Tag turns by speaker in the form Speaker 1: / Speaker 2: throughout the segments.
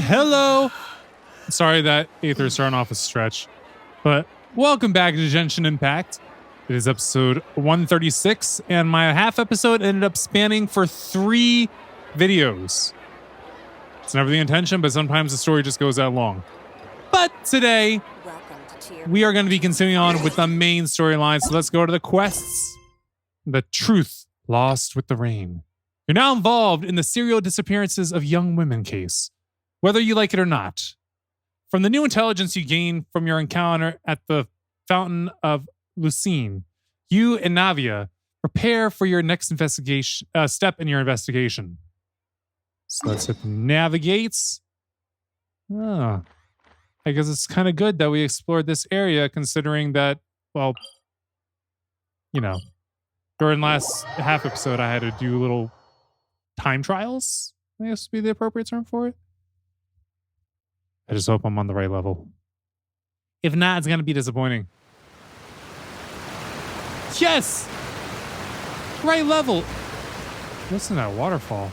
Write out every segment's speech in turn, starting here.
Speaker 1: hello. Sorry that Aether's starting off a stretch, but welcome back to Genshin Impact. It is episode 136, and my half episode ended up spanning for 3 videos. It's never the intention, but sometimes the story just goes that long. But today, we are going to be continuing on with the main storyline, so let's go to the quests. The Truth Lost with the Rain. You're now involved in the serial disappearances of young women case, whether you like it or not. From the new intelligence you gain from your encounter at the Fountain of Lucine, you and Navia prepare for your next investigation step in your investigation. So let's hit the navigates. I guess it's kind of good that we explored this area, considering that, well, you know, during last half episode, I had to do little time trials, I guess would be the appropriate term for it. I just hope I'm on the right level. If not, it's going to be disappointing. Yes! Right level! Listen to that waterfall.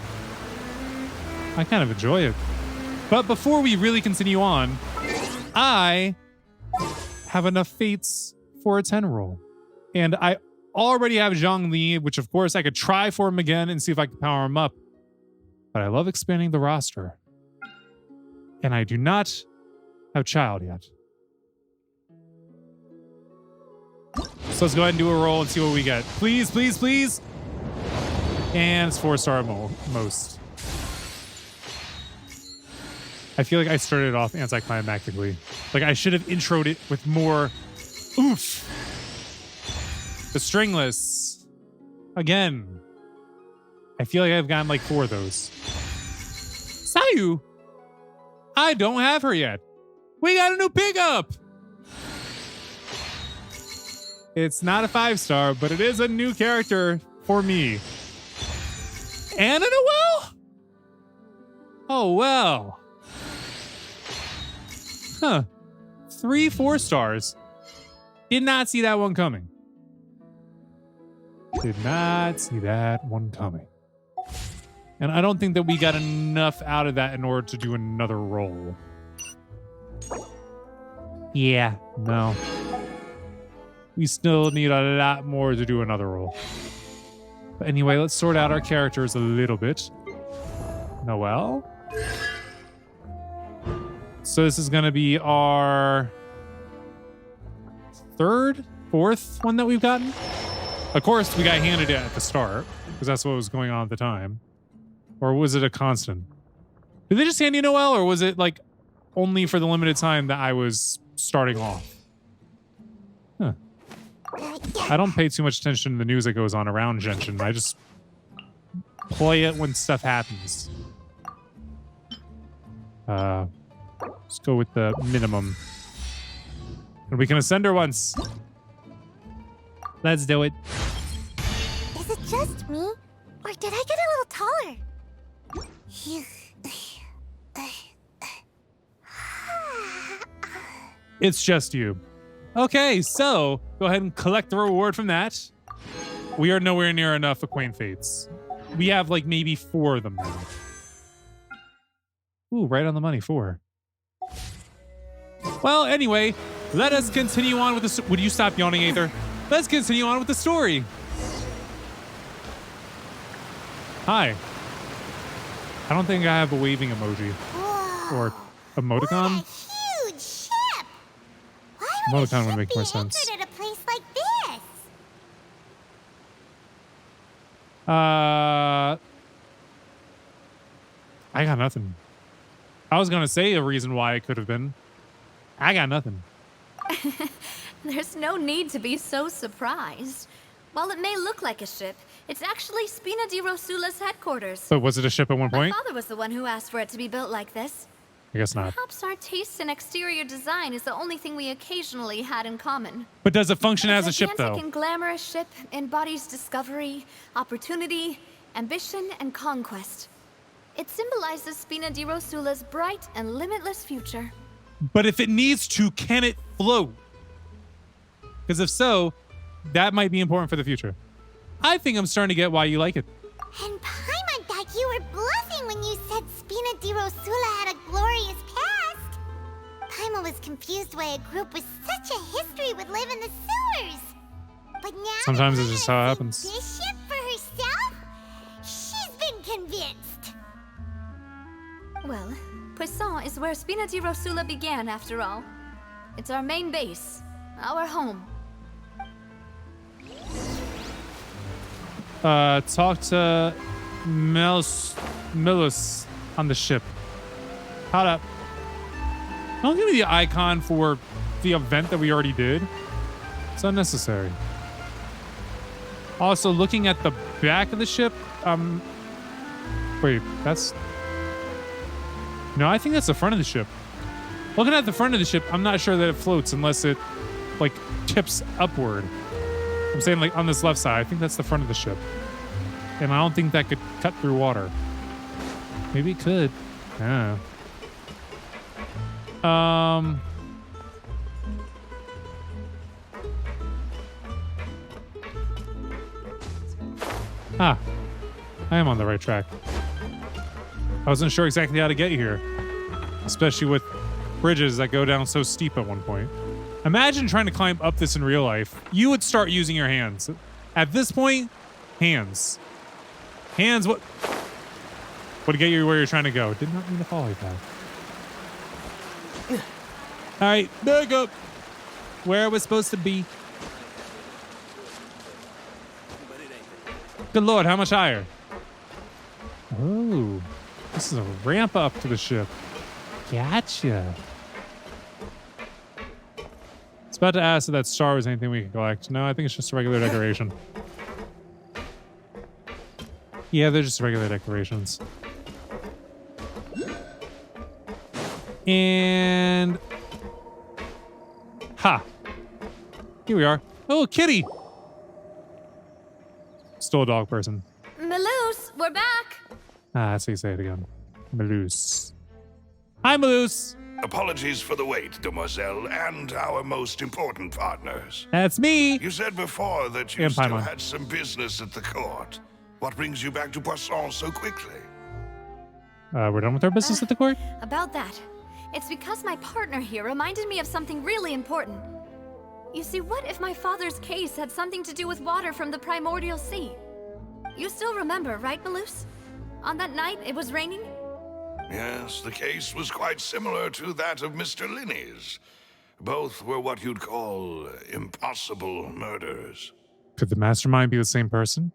Speaker 1: I kind of enjoy it. But before we really continue on, I have enough fates for a 10 roll. And I already have Zhongli, which of course I could try for him again and see if I can power him up. But I love expanding the roster. And I do not have Child yet. So let's go ahead and do a roll and see what we get. Please, please, please. And it's 4-star most. I feel like I started off anticlimactically. Like I should have introed it with more oof. The stringless. Again. I feel like I've gotten like 4 of those. Sayu. I don't have her yet. We got a new pickup. It's not a 5-star, but it is a new character for me. And a Noelle? Oh, well. Huh. 3 4-stars. Did not see that one coming. Did not see that one coming. And I don't think that we got enough out of that in order to do another roll. Yeah, no. We still need a lot more to do another roll. But anyway, let's sort out our characters a little bit. Noelle. So this is going to be our 3rd, 4th one that we've gotten. Of course, we got handed it at the start because that's what was going on at the time. Or was it a constant? Did they just hand you Noelle, or was it like only for the limited time that I was starting off? Huh. I don't pay too much attention to the news that goes on around Genshin. I just play it when stuff happens. Let's go with the minimum. And we can ascend her once. Let's do it.
Speaker 2: Is it just me? Or did I get a little taller?
Speaker 1: It's just you. Okay, so go ahead and collect the reward from that. We are nowhere near enough Acquaint Fates. We have like maybe 4 of them now. Ooh, right on the money, 4. Well, anyway, let us continue on with this. Would you stop yawning, Aether? Let's continue on with the story. Hi. I don't think I have a waving emoji.
Speaker 2: Whoa,
Speaker 1: or emoticon.
Speaker 2: What a huge ship! Why would
Speaker 1: Emoticon
Speaker 2: a
Speaker 1: would
Speaker 2: ship
Speaker 1: make
Speaker 2: be
Speaker 1: more sense.
Speaker 2: anchored at a place like this?
Speaker 1: I got nothing. I was gonna say a reason why it could have been. I got nothing.
Speaker 3: There's no need to be so surprised. While it may look like a ship, it's actually Spina di Rosula's headquarters.
Speaker 1: But was it a ship at one point?
Speaker 3: My father was the one who asked for it to be built like this.
Speaker 1: I guess not.
Speaker 3: Perhaps our taste in exterior design is the only thing we occasionally had in common.
Speaker 1: But does it function as a ship,
Speaker 3: gigantic
Speaker 1: though?
Speaker 3: and glamorous ship embodies discovery, opportunity, ambition, and conquest. It symbolizes Spina di Rosula's bright and limitless future.
Speaker 1: But if it needs to, can it float? Because if so, that might be important for the future. I think I'm starting to get why you like it.
Speaker 2: And Paimon thought you were bluffing when you said Spina di Rosula had a glory Mama was confused why a group with such a history would live in the sewers. But now
Speaker 1: Sometimes it's just how it happens.
Speaker 2: this ship for herself, she's been convinced.
Speaker 3: Well, Poisson is where Spina di Rosula began, after all. It's our main base, our home.
Speaker 1: Talk to Milus on the ship. Hold up. Don't give me the icon for the event that we already did. It's unnecessary. Also, looking at the back of the ship, wait, that's... No, I think that's the front of the ship. Looking at the front of the ship, I'm not sure that it floats unless it, like, tips upward. I'm saying, like, on this left side, I think that's the front of the ship. And I don't think that could cut through water. Maybe it could. Yeah. I am on the right track. I wasn't sure exactly how to get here, especially with bridges that go down so steep at one point. Imagine trying to climb up this in real life. You would start using your hands. At this point, hands. Hands, what would get you where you're trying to go? Did not mean to fall like that. All right, back up. Where we're supposed to be. Good Lord, how much higher? Oh, this is a ramp up to the ship. Gotcha. It's about to ask if that star was anything we can collect. No, I think it's just a regular decoration. Yeah, they're just regular decorations. And... Ha! Here we are. Oh, kitty! Still a dog person.
Speaker 3: Maloose, we're back!
Speaker 1: That's how you say it again. Maloose. Hi, Maloose!
Speaker 4: Apologies for the wait, demoiselle, and our most important partners.
Speaker 1: That's me!
Speaker 4: You said before that you
Speaker 1: And
Speaker 4: still
Speaker 1: Paimon.
Speaker 4: had some business at the court. What brings you back to Poisson so quickly?
Speaker 1: We're done with our business at the court?
Speaker 3: About that, it's because my partner here reminded me of something really important. You see, what if my father's case had something to do with water from the primordial sea? You still remember, right, Maloose? On that night, it was raining?
Speaker 4: Yes, the case was quite similar to that of Mr. Linney's. Both were what you'd call impossible murders.
Speaker 1: Could the mastermind be the same person?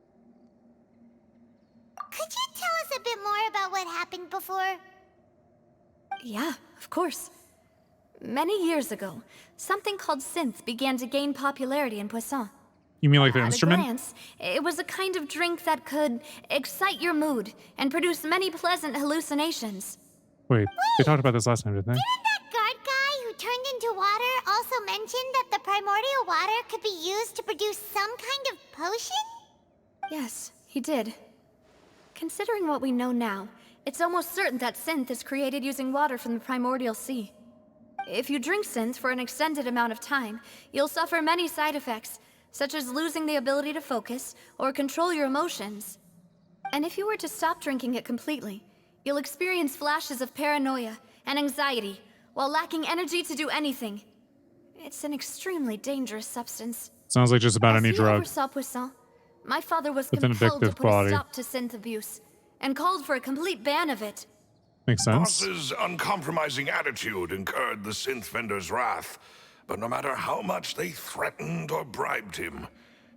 Speaker 2: Could you tell us a bit more about what happened before?
Speaker 3: Yeah, of course. Many years ago, something called synth began to gain popularity in Poisson.
Speaker 1: You mean like the
Speaker 3: At
Speaker 1: instrument?
Speaker 3: a glance, it was a kind of drink that could excite your mood and produce many pleasant hallucinations.
Speaker 1: Wait, they talked about this last time, didn't they?
Speaker 2: Didn't that guard guy who turned into water also mention that the primordial water could be used to produce some kind of potion?
Speaker 3: Yes, he did. Considering what we know now, it's almost certain that synth is created using water from the primordial sea. If you drink synth for an extended amount of time, you'll suffer many side effects, such as losing the ability to focus or control your emotions. And if you were to stop drinking it completely, you'll experience flashes of paranoia and anxiety while lacking energy to do anything. It's an extremely dangerous substance.
Speaker 1: Sounds like just about any
Speaker 3: As he
Speaker 1: drug.
Speaker 3: oversaw Poisson, my father was
Speaker 1: With an
Speaker 3: compelled to
Speaker 1: addictive
Speaker 3: put
Speaker 1: quality.
Speaker 3: a stop to synth abuse and called for a complete ban of it.
Speaker 1: Makes sense.
Speaker 4: Boss's uncompromising attitude incurred the synth vendor's wrath, but no matter how much they threatened or bribed him,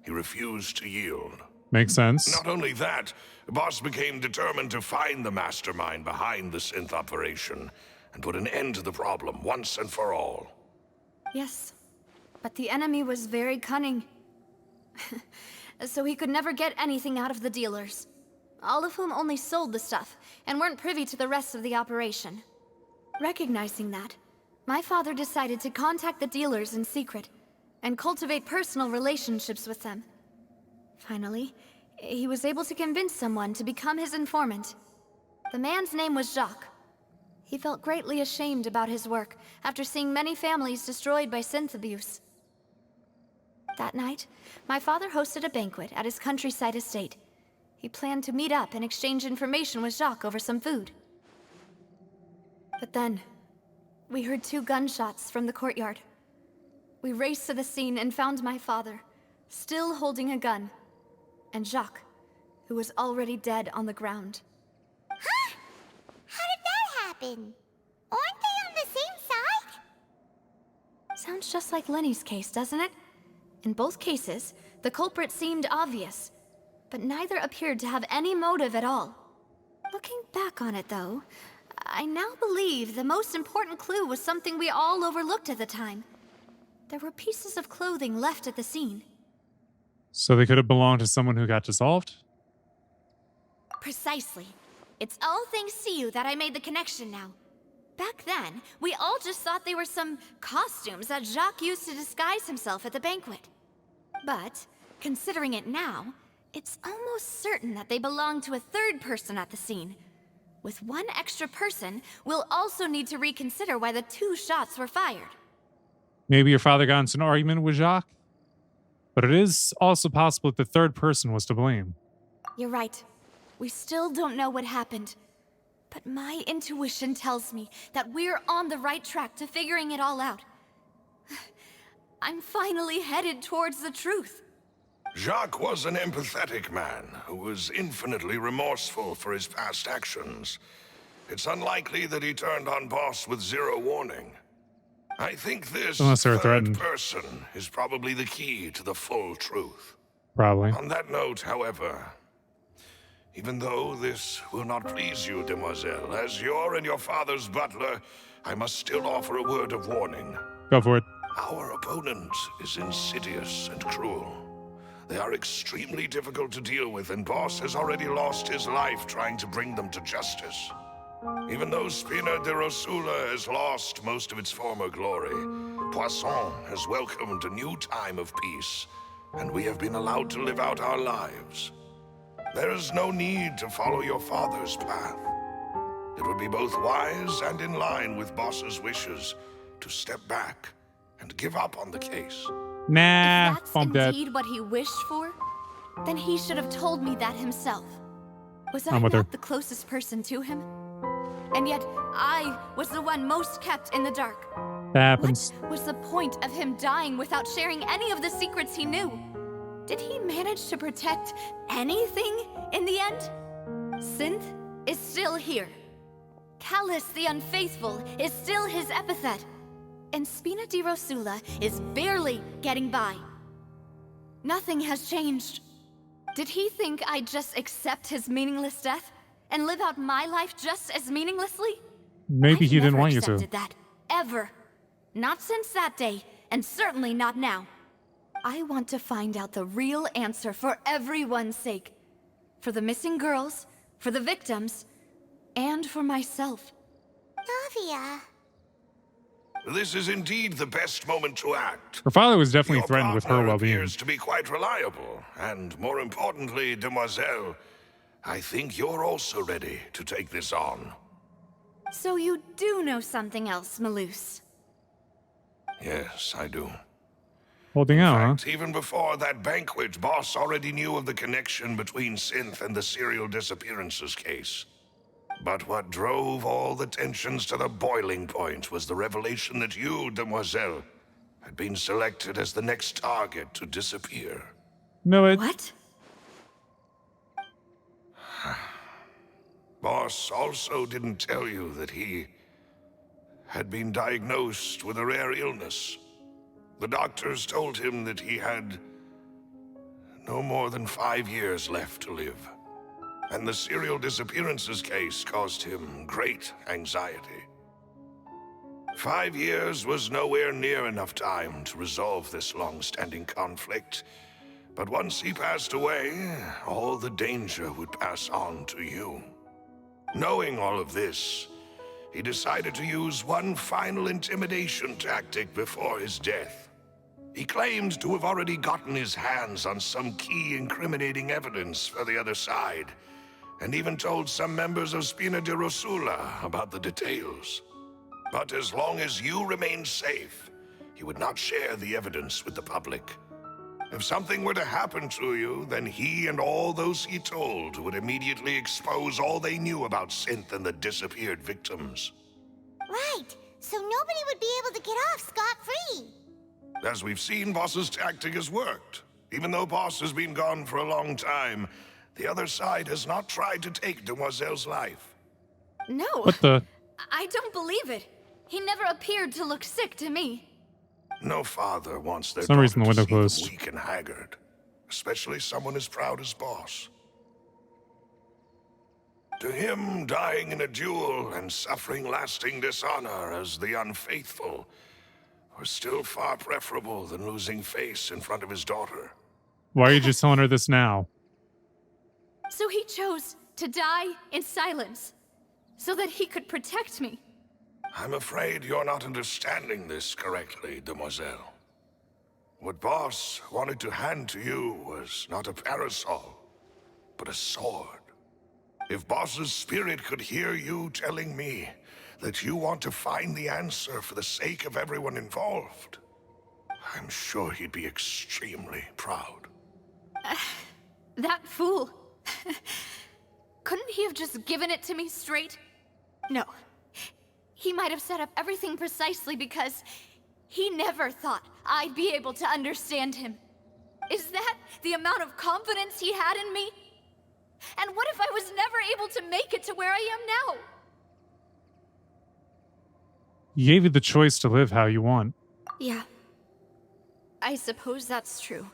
Speaker 4: he refused to yield.
Speaker 1: Makes sense.
Speaker 4: Not only that, Boss became determined to find the mastermind behind the synth operation and put an end to the problem once and for all.
Speaker 3: Yes, but the enemy was very cunning. So he could never get anything out of the dealers, all of whom only sold the stuff and weren't privy to the rest of the operation. Recognizing that, my father decided to contact the dealers in secret and cultivate personal relationships with them. Finally, he was able to convince someone to become his informant. The man's name was Jacques. He felt greatly ashamed about his work after seeing many families destroyed by synth abuse. That night, my father hosted a banquet at his countryside estate. He planned to meet up and exchange information with Jacques over some food. But then, We heard 2 gunshots from the courtyard. We raced to the scene and found my father, still holding a gun, and Jacques, who was already dead on the ground.
Speaker 2: Huh? How did that happen? Aren't they on the same side?
Speaker 3: Sounds just like Lenny's case, doesn't it? In both cases, the culprit seemed obvious, but neither appeared to have any motive at all. Looking back on it, though, I now believe the most important clue was something we all overlooked at the time. There were pieces of clothing left at the scene.
Speaker 1: So they could have belonged to someone who got dissolved?
Speaker 3: Precisely. It's all thanks to you that I made the connection now. Back then, we all just thought they were some costumes that Jacques used to disguise himself at the banquet. But, considering it now, it's almost certain that they belong to a third person at the scene. With one extra person, we'll also need to reconsider why the 2 shots were fired.
Speaker 1: Maybe your father got into an argument with Jacques? But it is also possible that the third person was to blame.
Speaker 3: You're right. We still don't know what happened. But my intuition tells me that we're on the right track to figuring it all out. I'm finally headed towards the truth.
Speaker 4: Jacques was an empathetic man who was infinitely remorseful for his past actions. It's unlikely that he turned on Boss with 0 warning. I think this
Speaker 1: Unless they were
Speaker 4: third
Speaker 1: threatened.
Speaker 4: person is probably the key to the full truth.
Speaker 1: Probably.
Speaker 4: On that note, however, even though this will not please you, demoiselle, as your and your father's butler, I must still offer a word of warning.
Speaker 1: Go for it.
Speaker 4: Our opponent is insidious and cruel. They are extremely difficult to deal with, and Boss has already lost his life trying to bring them to justice. Even though Spina de Rosula has lost most of its former glory, Poisson has welcomed a new time of peace, and we have been allowed to live out our lives. There is no need to follow your father's path. It would be both wise and in line with Boss's wishes to step back and give up on the case.
Speaker 1: Nah,
Speaker 3: If that's
Speaker 1: I'm dead.
Speaker 3: indeed what he wished for, then he should have told me that himself. Was I
Speaker 1: I'm with her.
Speaker 3: not the closest person to him? And yet, I was the one most kept in the dark.
Speaker 1: That happens.
Speaker 3: What was the point of him dying without sharing any of the secrets he knew? Did he manage to protect anything in the end? Synth is still here. Callus the Unfaithful is still his epithet. And Spina di Rosula is barely getting by. Nothing has changed. Did he think I'd just accept his meaningless death and live out my life just as meaninglessly?
Speaker 1: Maybe
Speaker 3: I've
Speaker 1: he didn't
Speaker 3: never
Speaker 1: want you to.
Speaker 3: accepted that, ever. Not since that day, and certainly not now. I want to find out the real answer for everyone's sake. For the missing girls, for the victims, and for myself.
Speaker 2: Navia.
Speaker 4: This is indeed the best moment to act.
Speaker 1: Her father was definitely
Speaker 4: Your
Speaker 1: threatened with her
Speaker 4: partner
Speaker 1: well-being.
Speaker 4: appears to be quite reliable, and more importantly, demoiselle, I think you're also ready to take this on.
Speaker 3: So you do know something else, Malus.
Speaker 4: Yes, I do.
Speaker 1: Holding out, huh?
Speaker 4: In fact, even before that banquet, Boss already knew of the connection between Synth and the serial disappearances case. But what drove all the tensions to the boiling point was the revelation that you, demoiselle, had been selected as the next target to disappear.
Speaker 1: No, it.
Speaker 3: What?
Speaker 4: Boss also didn't tell you that he had been diagnosed with a rare illness. The doctors told him that he had no more than 5 years left to live. And the serial disappearances case caused him great anxiety. 5 years was nowhere near enough time to resolve this long-standing conflict. But once he passed away, all the danger would pass on to you. Knowing all of this, he decided to use one final intimidation tactic before his death. He claimed to have already gotten his hands on some key incriminating evidence for the other side, and even told some members of Spina de Rosula about the details. But as long as you remained safe, he would not share the evidence with the public. If something were to happen to you, then he and all those he told would immediately expose all they knew about Synth and the disappeared victims.
Speaker 2: Right. So nobody would be able to get off scot-free.
Speaker 4: As we've seen, Boss's tactic has worked. Even though Boss has been gone for a long time, the other side has not tried to take Demoiselle's life.
Speaker 3: No.
Speaker 1: What the?
Speaker 3: I don't believe it. He never appeared to look sick to me.
Speaker 4: No father wants their
Speaker 1: For some reason
Speaker 4: daughter
Speaker 1: the
Speaker 4: to
Speaker 1: window
Speaker 4: see them
Speaker 1: closed.
Speaker 4: weak and haggard, especially someone as proud as Boss. To him, dying in a duel and suffering lasting dishonor as the unfaithful was still far preferable than losing face in front of his daughter.
Speaker 1: Why are you just telling her this now?
Speaker 3: So he chose to die in silence, so that he could protect me.
Speaker 4: I'm afraid you're not understanding this correctly, Demoiselle. What Boss wanted to hand to you was not a parasol, but a sword. If Boss's spirit could hear you telling me that you want to find the answer for the sake of everyone involved, I'm sure he'd be extremely proud.
Speaker 3: That fool. Couldn't he have just given it to me straight? No. He might have set up everything precisely because he never thought I'd be able to understand him. Is that the amount of confidence he had in me? And what if I was never able to make it to where I am now?
Speaker 1: He gave you the choice to live how you want.
Speaker 3: Yeah. I suppose that's true.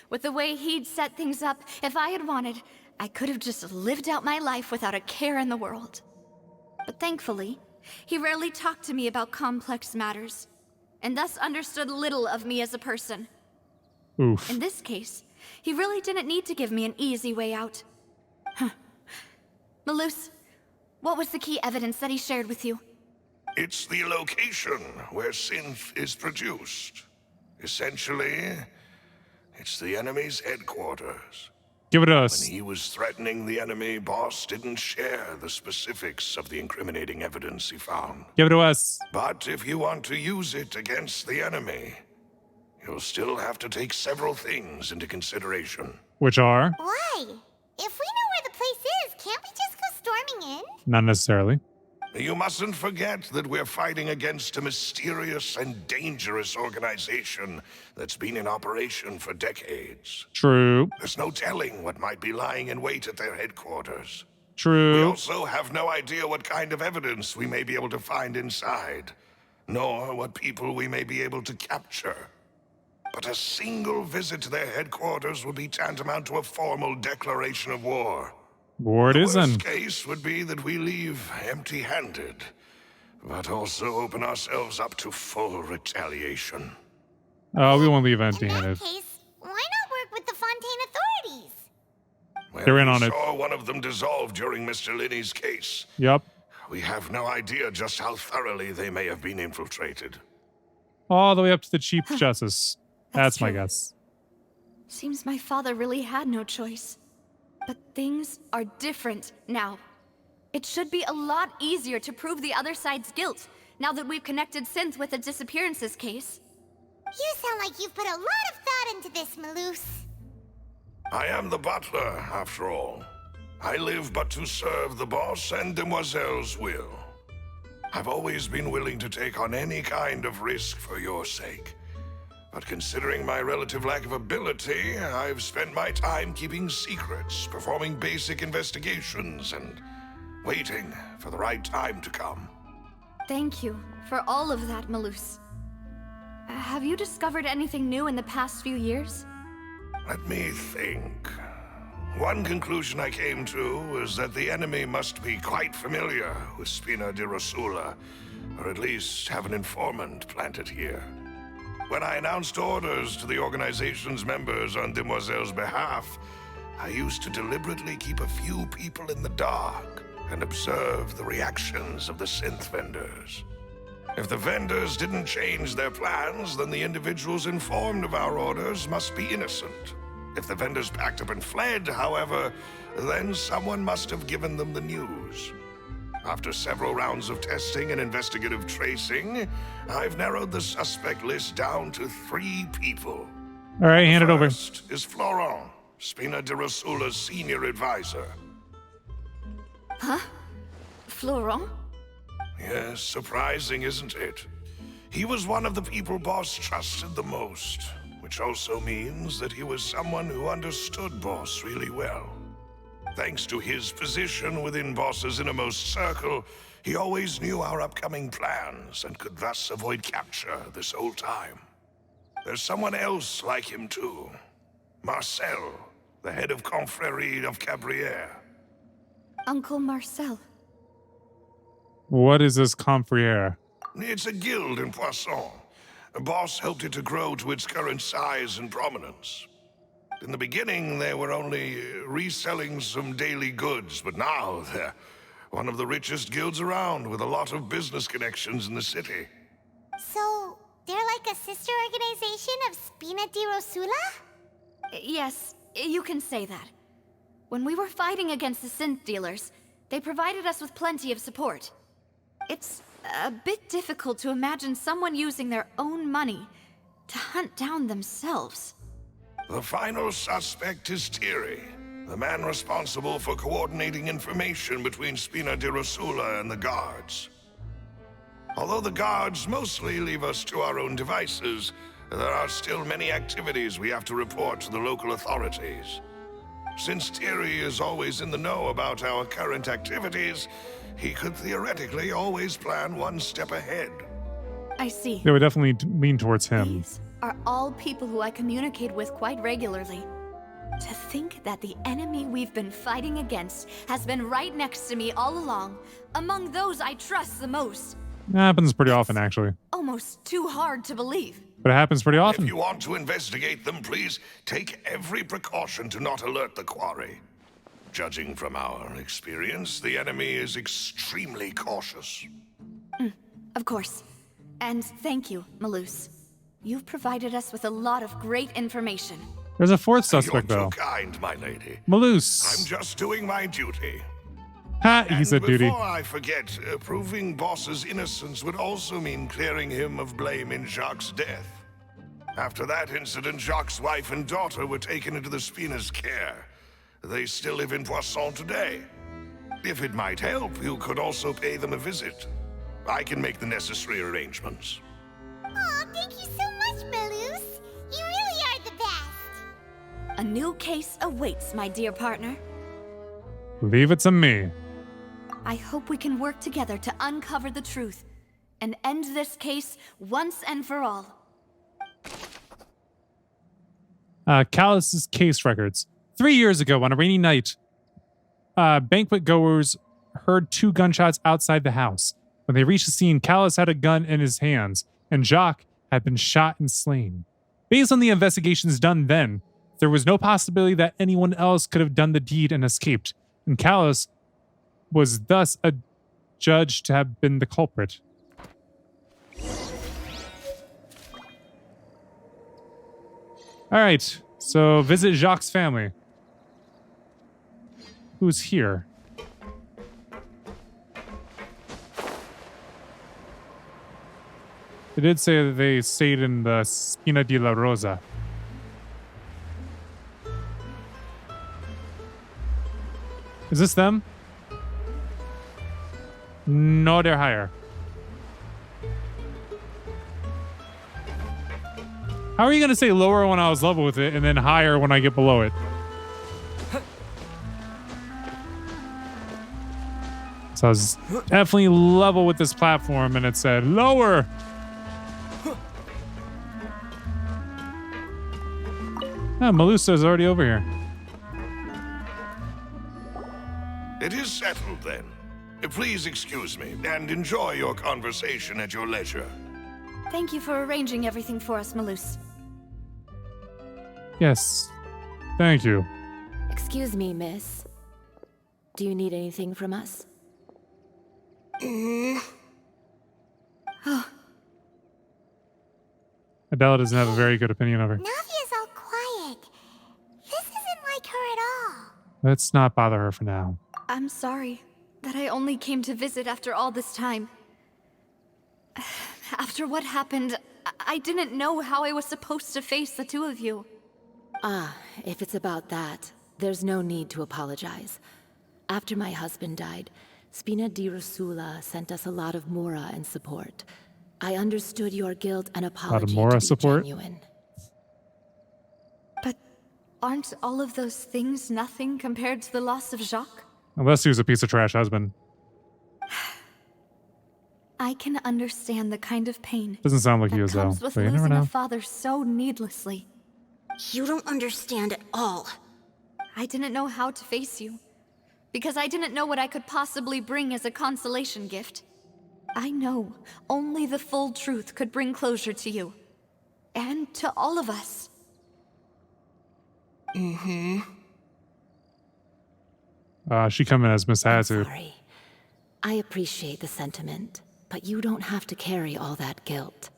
Speaker 3: With the way he'd set things up, if I had wanted, I could have just lived out my life without a care in the world. But thankfully, he rarely talked to me about complex matters, and thus understood little of me as a person.
Speaker 1: Oof.
Speaker 3: In this case, he really didn't need to give me an easy way out. Huh. Malus, what was the key evidence that he shared with you?
Speaker 4: It's the location where synth is produced. Essentially, it's the enemy's headquarters.
Speaker 1: Give it to
Speaker 4: When
Speaker 1: us.
Speaker 4: he was threatening the enemy, Boss didn't share the specifics of the incriminating evidence he found.
Speaker 1: Give it to us.
Speaker 4: But if you want to use it against the enemy, you'll still have to take several things into consideration.
Speaker 1: Which are?
Speaker 2: Why? If we know where the place is, can't we just go storming in?
Speaker 1: Not necessarily.
Speaker 4: You mustn't forget that we're fighting against a mysterious and dangerous organization that's been in operation for decades.
Speaker 1: True.
Speaker 4: There's no telling what might be lying in wait at their headquarters. We
Speaker 1: True.
Speaker 4: also have no idea what kind of evidence we may be able to find inside, nor what people we may be able to capture. But a single visit to their headquarters would be tantamount to a formal declaration of war.
Speaker 1: War it
Speaker 4: The
Speaker 1: isn't.
Speaker 4: worst case would be that we leave empty-handed, but also open ourselves up to full retaliation.
Speaker 1: Oh, we won't leave
Speaker 2: In
Speaker 1: empty-handed.
Speaker 2: that case, why not work with the Fontaine authorities?
Speaker 4: When
Speaker 1: They're in
Speaker 4: we
Speaker 1: on it.
Speaker 4: saw one of them dissolve during Mr. Linney's case,
Speaker 1: Yep.
Speaker 4: we have no idea just how thoroughly they may have been infiltrated.
Speaker 1: All the way up to the Chief Justice.
Speaker 3: That's
Speaker 1: That's my
Speaker 3: true.
Speaker 1: guess.
Speaker 3: Seems my father really had no choice. But things are different now. It should be a lot easier to prove the other side's guilt, now that we've connected Synth with the disappearances case.
Speaker 2: You sound like you've put a lot of thought into this, Malus.
Speaker 4: I am the butler, after all. I live but to serve the boss and Demoiselle's will. I've always been willing to take on any kind of risk for your sake. But considering my relative lack of ability, I've spent my time keeping secrets, performing basic investigations, and waiting for the right time to come.
Speaker 3: Thank you for all of that, Malus. Have you discovered anything new in the past few years?
Speaker 4: Let me think. One conclusion I came to was that the enemy must be quite familiar with Spina di Rosula, or at least have an informant planted here. When I announced orders to the organization's members on Demoiselle's behalf, I used to deliberately keep a few people in the dark and observe the reactions of the synth vendors. If the vendors didn't change their plans, then the individuals informed of our orders must be innocent. If the vendors packed up and fled, however, then someone must have given them the news. After several rounds of testing and investigative tracing, I've narrowed the suspect list down to 3 people.
Speaker 1: All right, hand it over.
Speaker 4: First is Florent, Spina di Rosula's senior advisor.
Speaker 3: Florent?
Speaker 4: Yes, surprising, isn't it? He was one of the people Boss trusted the most, which also means that he was someone who understood Boss really well. Thanks to his position within Boss's innermost circle, he always knew our upcoming plans and could thus avoid capture this whole time. There's someone else like him too. Marcel, the head of Confrérie of Cabrières.
Speaker 3: Uncle Marcel.
Speaker 1: What is this confrère?
Speaker 4: It's a guild in Poisson. Boss helped it to grow to its current size and prominence. In the beginning, they were only reselling some daily goods, but now they're one of the richest guilds around with a lot of business connections in the city.
Speaker 2: So, they're like a sister organization of Spina di Rosula?
Speaker 3: Yes, you can say that. When we were fighting against the synth dealers, they provided us with plenty of support. It's a bit difficult to imagine someone using their own money to hunt down themselves.
Speaker 4: The final suspect is Thierry, the man responsible for coordinating information between Spina di Rosula and the guards. Although the guards mostly leave us to our own devices, there are still many activities we have to report to the local authorities. Since Thierry is always in the know about our current activities, he could theoretically always plan one step ahead.
Speaker 3: I see.
Speaker 1: They would definitely lean towards him.
Speaker 3: These are all people who I communicate with quite regularly. To think that the enemy we've been fighting against has been right next to me all along, among those I trust the most.
Speaker 1: It happens pretty often, actually.
Speaker 3: Almost too hard to believe.
Speaker 1: But it happens pretty
Speaker 4: If
Speaker 1: often.
Speaker 4: you want to investigate them, please take every precaution to not alert the quarry. Judging from our experience, the enemy is extremely cautious.
Speaker 3: Of course. And thank you, Malus. You've provided us with a lot of great information.
Speaker 1: There's a fourth
Speaker 4: You're
Speaker 1: suspect,
Speaker 4: too
Speaker 1: though.
Speaker 4: kind, my lady.
Speaker 1: Malus.
Speaker 4: I'm just doing my duty.
Speaker 1: Ha, he said duty.
Speaker 4: Before I forget, proving Boss's innocence would also mean clearing him of blame in Jacques' death. After that incident, Jacques' wife and daughter were taken into the Spina's care. They still live in Poisson today. If it might help, you could also pay them a visit. I can make the necessary arrangements.
Speaker 2: Aw, thank you so much, Malus. You really are the best.
Speaker 3: A new case awaits, my dear partner.
Speaker 1: Leave it to me.
Speaker 3: I hope we can work together to uncover the truth and end this case once and for all.
Speaker 1: Callus's case records. 3 years ago, on a rainy night, banquet goers heard 2 gunshots outside the house. When they reached the scene, Callus had a gun in his hands, and Jacques had been shot and slain. Based on the investigations done then, there was no possibility that anyone else could have done the deed and escaped, and Callus was thus adjudged to have been the culprit. All right, so visit Jacques' family. Who's here? They did say that they stayed in the Spina di la Rosa. Is this them? No, they're higher. How are you going to say lower when I was level with it and then higher when I get below it? So I was definitely level with this platform and it said lower. Ah, Melusa's already over here.
Speaker 4: It is settled then. Please excuse me and enjoy your conversation at your leisure.
Speaker 3: Thank you for arranging everything for us, Malus.
Speaker 1: Yes. Thank you.
Speaker 5: Excuse me, miss. Do you need anything from us?
Speaker 1: Adela doesn't have a very good opinion of her.
Speaker 2: Navia's all quiet. This isn't like her at all.
Speaker 1: Let's not bother her for now.
Speaker 3: I'm sorry that I only came to visit after all this time. After what happened, I didn't know how I was supposed to face the two of you.
Speaker 5: Ah, if it's about that, there's no need to apologize. After my husband died, Spina di Rosula sent us a lot of Mora and support. I understood your guilt and apology
Speaker 1: Mora
Speaker 5: to be
Speaker 1: support?
Speaker 5: genuine.
Speaker 3: But aren't all of those things nothing compared to the loss of Jacques?
Speaker 1: Unless he was a piece of trash husband.
Speaker 3: I can understand the kind of pain
Speaker 1: Doesn't sound like
Speaker 3: that
Speaker 1: he was, though.
Speaker 3: comes with
Speaker 1: But you never
Speaker 3: losing a
Speaker 1: know.
Speaker 3: father so needlessly.
Speaker 2: You don't understand at all.
Speaker 3: I didn't know how to face you, because I didn't know what I could possibly bring as a consolation gift. I know only the full truth could bring closure to you. And to all of us.
Speaker 1: She come in as Miss
Speaker 5: I'm
Speaker 1: Attitude.
Speaker 5: sorry. I appreciate the sentiment, but you don't have to carry all that guilt.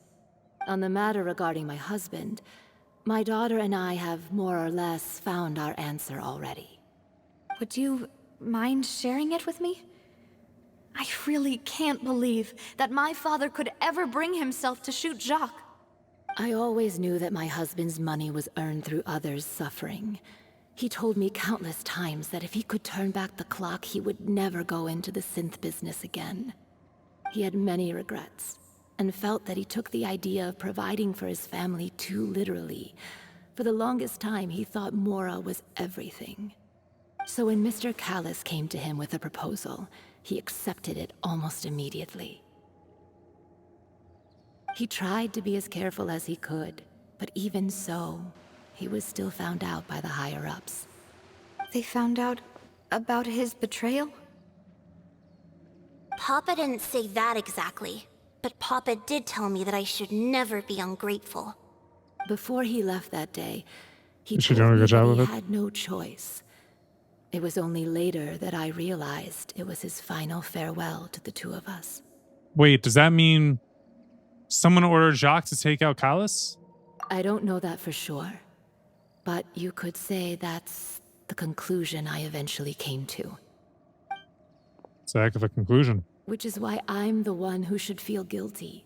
Speaker 5: On the matter regarding my husband, my daughter and I have more or less found our answer already.
Speaker 3: Would you mind sharing it with me? I really can't believe that my father could ever bring himself to shoot Jacques.
Speaker 5: I always knew that my husband's money was earned through others' suffering. He told me countless times that if he could turn back the clock, he would never go into the synth business again. He had many regrets, and felt that he took the idea of providing for his family too literally. For the longest time, he thought Mora was everything. So when Mr. Callis came to him with a proposal, he accepted it almost immediately. He tried to be as careful as he could, but even so, he was still found out by the higher-ups.
Speaker 3: They found out about his betrayal?
Speaker 2: Papa didn't say that exactly, but Papa did tell me that I should never be ungrateful.
Speaker 5: Before he left that day, he
Speaker 1: Is she
Speaker 5: told
Speaker 1: doing a
Speaker 5: me
Speaker 1: good job
Speaker 5: that
Speaker 1: of
Speaker 5: he
Speaker 1: it?
Speaker 5: had no choice. It was only later that I realized it was his final farewell to the two of us.
Speaker 1: Wait, does that mean someone ordered Jacques to take out Callis?
Speaker 5: I don't know that for sure, but you could say that's the conclusion I eventually came to.
Speaker 1: It's a heck of a conclusion.
Speaker 5: Which is why I'm the one who should feel guilty.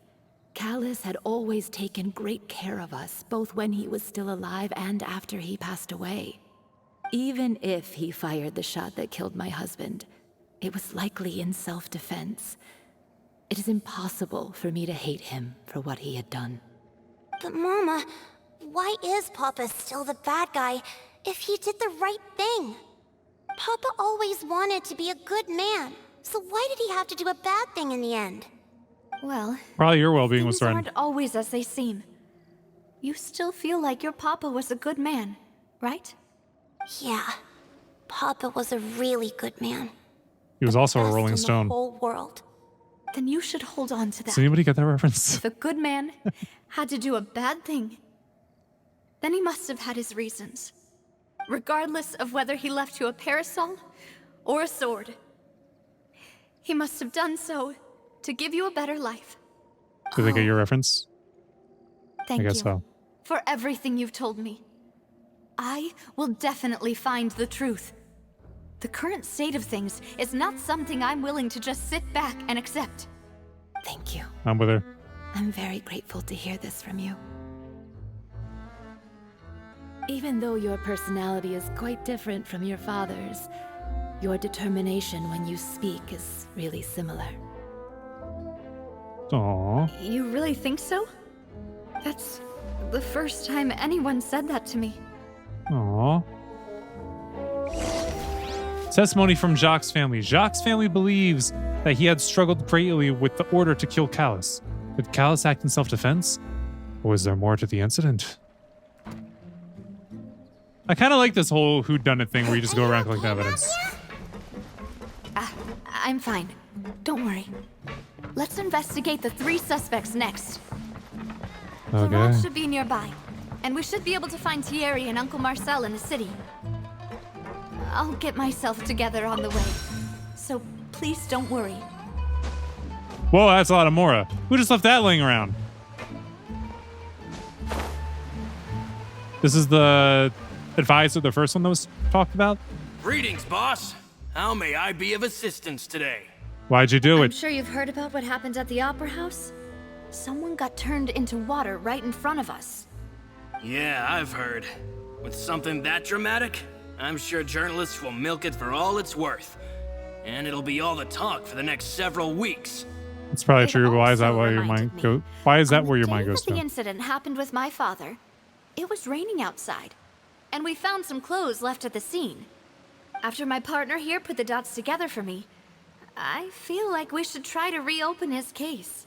Speaker 5: Callis had always taken great care of us, both when he was still alive and after he passed away. Even if he fired the shot that killed my husband, it was likely in self-defense. It is impossible for me to hate him for what he had done.
Speaker 2: But Mama, why is Papa still the bad guy if he did the right thing? Papa always wanted to be a good man, so why did he have to do a bad thing in the end?
Speaker 3: Well,
Speaker 1: Probably your well-being was
Speaker 3: things
Speaker 1: threatened.
Speaker 3: aren't always as they seem. You still feel like your papa was a good man, right?
Speaker 2: Yeah, Papa was a really good man.
Speaker 1: He was also a
Speaker 2: Best
Speaker 1: Rolling
Speaker 2: in
Speaker 1: Stone.
Speaker 2: the whole world.
Speaker 3: Then you should hold on to that.
Speaker 1: Does anybody get that reference?
Speaker 3: If a good man had to do a bad thing, then he must have had his reasons. Regardless of whether he left you a parasol or a sword. He must have done so to give you a better life.
Speaker 1: Did they get your reference?
Speaker 3: Thank
Speaker 1: I guess
Speaker 3: you
Speaker 1: so.
Speaker 3: for everything you've told me. I will definitely find the truth. The current state of things is not something I'm willing to just sit back and accept.
Speaker 5: Thank you.
Speaker 1: I'm with her.
Speaker 5: I'm very grateful to hear this from you. Even though your personality is quite different from your father's, your determination when you speak is really similar.
Speaker 1: Aww.
Speaker 3: You really think so? That's the first time anyone said that to me.
Speaker 1: Aww. Testimony from Jacques' family. Jacques' family believes that he had struggled greatly with the order to kill Callis. Did Callis act in self-defense? Or was there more to the incident? I kind of like this whole whodunit thing where you just go around collecting evidence.
Speaker 3: I'm fine. Don't worry. Let's investigate the 3 suspects next. The
Speaker 1: Okay.
Speaker 3: lodge should be nearby, and we should be able to find Thierry and Uncle Marcel in the city. I'll get myself together on the way, so please don't worry.
Speaker 1: Whoa, that's a lot of Mora. Who just left that laying around? This is the advisor, the first one that was talked about?
Speaker 6: Greetings, boss. How may I be of assistance today?
Speaker 1: Why'd you do
Speaker 3: I'm
Speaker 1: it?
Speaker 3: sure you've heard about what happened at the Opera House. Someone got turned into water right in front of us.
Speaker 6: Yeah, I've heard. With something that dramatic, I'm sure journalists will milk it for all it's worth. and it'll be all the talk for the next several weeks.
Speaker 1: It's probably
Speaker 3: It
Speaker 1: true, but why is that
Speaker 3: also
Speaker 1: where your
Speaker 3: reminded
Speaker 1: mind
Speaker 3: me,
Speaker 1: goes? Why is that
Speaker 3: on
Speaker 1: where your
Speaker 3: the
Speaker 1: mind
Speaker 3: day
Speaker 1: goes
Speaker 3: that the
Speaker 1: to?
Speaker 3: incident happened with my father, it was raining outside, and we found some clothes left at the scene. After my partner here put the dots together for me, I feel like we should try to reopen his case.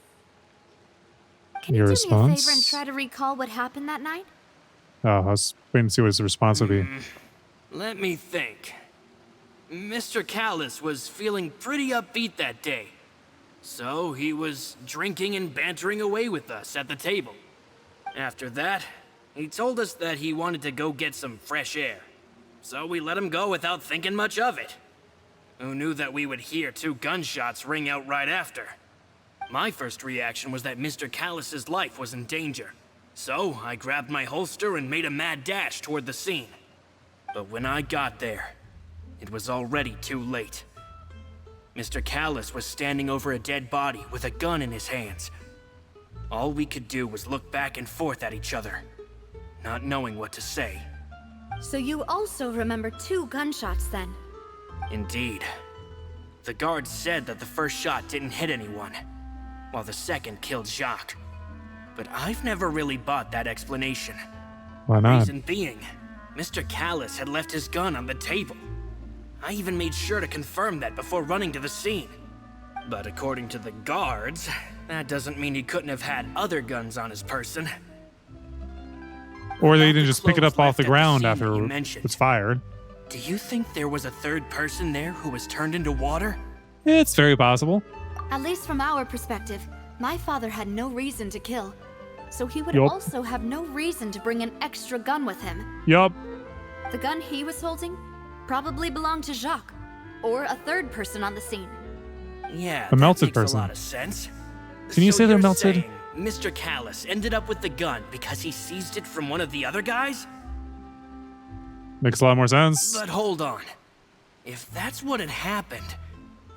Speaker 3: Can
Speaker 1: Your
Speaker 3: you do me a favor and
Speaker 1: response?
Speaker 3: try to recall what happened that night?
Speaker 1: Oh, I was waiting to see what his response would be.
Speaker 6: Let me think. Mr. Callus was feeling pretty upbeat that day. So he was drinking and bantering away with us at the table. After that, he told us that he wanted to go get some fresh air. So we let him go without thinking much of it. Who knew that we would hear 2 gunshots ring out right after? My first reaction was that Mr. Callus's life was in danger. So I grabbed my holster and made a mad dash toward the scene. But when I got there, it was already too late. Mr. Callus was standing over a dead body with a gun in his hands. All we could do was look back and forth at each other, not knowing what to say.
Speaker 3: So you also remember 2 gunshots then?
Speaker 6: Indeed. The guard said that the first shot didn't hit anyone, while the second killed Jacques. But I've never really bought that explanation.
Speaker 1: Why not?
Speaker 6: Reason being, Mr. Callus had left his gun on the table. I even made sure to confirm that before running to the scene. But according to the guards, that doesn't mean he couldn't have had other guns on his person.
Speaker 1: Or they
Speaker 6: About
Speaker 1: didn't
Speaker 6: the
Speaker 1: just pick it
Speaker 6: clothes
Speaker 1: up off
Speaker 6: left
Speaker 1: the
Speaker 6: at
Speaker 1: ground
Speaker 6: scene
Speaker 1: after
Speaker 6: that you
Speaker 1: it
Speaker 6: mentioned.
Speaker 1: was fired.
Speaker 6: Do you think there was a third person there who was turned into water?
Speaker 1: It's very possible.
Speaker 3: At least from our perspective, my father had no reason to kill. So he would
Speaker 1: Yup.
Speaker 3: also have no reason to bring an extra gun with him.
Speaker 1: Yup.
Speaker 3: The gun he was holding probably belonged to Jacques, or a third person on the scene.
Speaker 6: Yeah,
Speaker 1: A melted
Speaker 6: that makes
Speaker 1: person.
Speaker 6: a lot of sense.
Speaker 1: Can you say they're
Speaker 6: you're
Speaker 1: melted?
Speaker 6: saying Mr. Callus ended up with the gun because he seized it from one of the other guys?
Speaker 1: Makes a lot more sense.
Speaker 6: But hold on. If that's what had happened,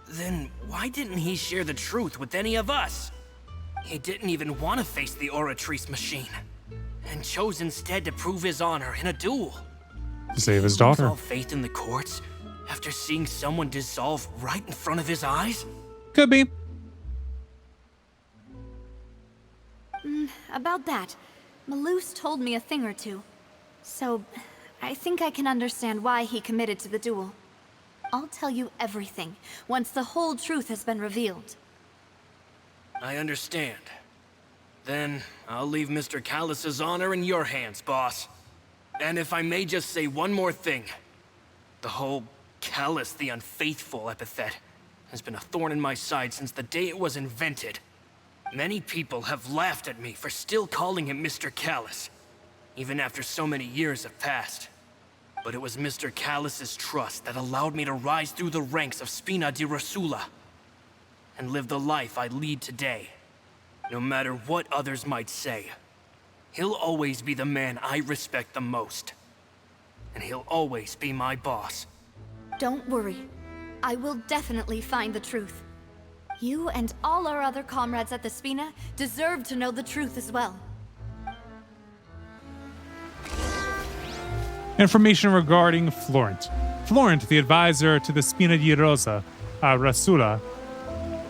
Speaker 6: then why didn't he share the truth with any of us? He didn't even want to face the Oratrice machine, and chose instead to prove his honor in a duel.
Speaker 1: To save his
Speaker 6: Lose
Speaker 1: daughter.
Speaker 6: all faith in the courts after seeing someone dissolve right in front of his eyes?
Speaker 1: Could be.
Speaker 3: About that, Malus told me a thing or two. So, I think I can understand why he committed to the duel. I'll tell you everything, once the whole truth has been revealed.
Speaker 6: I understand. Then I'll leave Mr. Callus's honor in your hands, boss. And if I may just say one more thing. The whole Callus the Unfaithful epithet has been a thorn in my side since the day it was invented. Many people have laughed at me for still calling him Mr. Callus, even after so many years have passed. But it was Mr. Callus's trust that allowed me to rise through the ranks of Spina di Rosula and live the life I lead today. No matter what others might say, he'll always be the man I respect the most. And he'll always be my boss.
Speaker 3: Don't worry. I will definitely find the truth. You and all our other comrades at the Spina deserve to know the truth as well.
Speaker 1: Information regarding Florent. Florent, the advisor to the Spina di Rosula,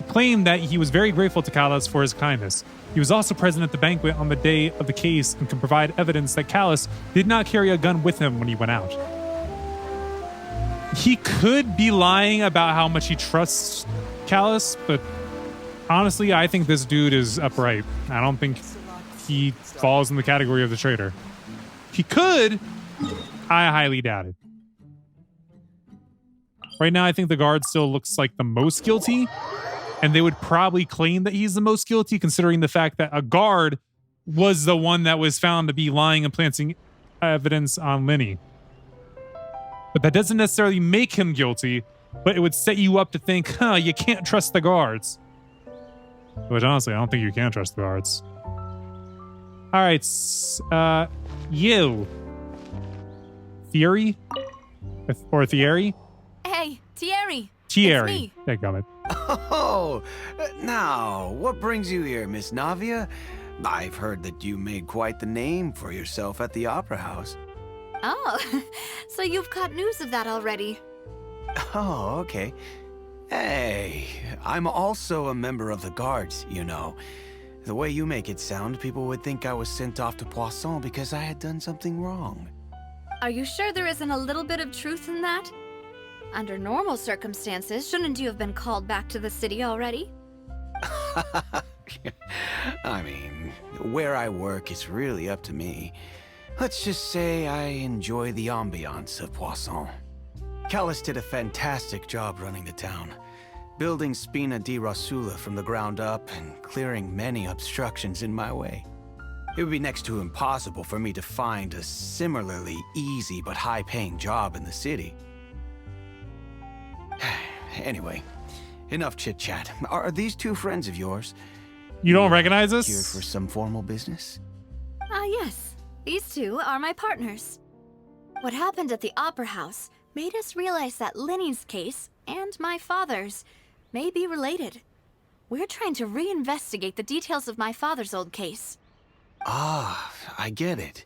Speaker 1: claimed that he was very grateful to Callus for his kindness. He was also present at the banquet on the day of the case and can provide evidence that Callus did not carry a gun with him when he went out. He could be lying about how much he trusts Callus, but honestly, I think this dude is upright. I don't think he falls in the category of the traitor. He could. I highly doubt it. Right now, I think the guard still looks like the most guilty, and they would probably claim that he's the most guilty, considering the fact that a guard was the one that was found to be lying and planting evidence on Lenny. But that doesn't necessarily make him guilty, but it would set you up to think, you can't trust the guards. Which honestly, I don't think you can trust the guards. All right, you. Thierry? Or Thierry?
Speaker 3: Hey, Thierry!
Speaker 1: Thierry.
Speaker 3: It's me.
Speaker 1: There you go.
Speaker 7: Oh, now, what brings you here, Miss Navia? I've heard that you made quite the name for yourself at the Opera House.
Speaker 3: Oh, so you've caught news of that already.
Speaker 7: Oh, okay. Hey, I'm also a member of the guards, you know. The way you make it sound, people would think I was sent off to Poisson because I had done something wrong.
Speaker 3: Are you sure there isn't a little bit of truth in that? Under normal circumstances, shouldn't you have been called back to the city already?
Speaker 7: I mean, where I work is really up to me. Let's just say I enjoy the ambiance of Poisson. Callis did a fantastic job running the town, building Spina di Rasula from the ground up and clearing many obstructions in my way. It would be next to impossible for me to find a similarly easy but high-paying job in the city. Anyway, enough chit-chat. Are these two friends of yours?
Speaker 1: You don't recognize
Speaker 7: Here
Speaker 1: us?
Speaker 7: for some formal business?
Speaker 3: Yes. These two are my partners. What happened at the Opera House made us realize that Linny's case and my father's may be related. We're trying to reinvestigate the details of my father's old case.
Speaker 7: Ah, I get it.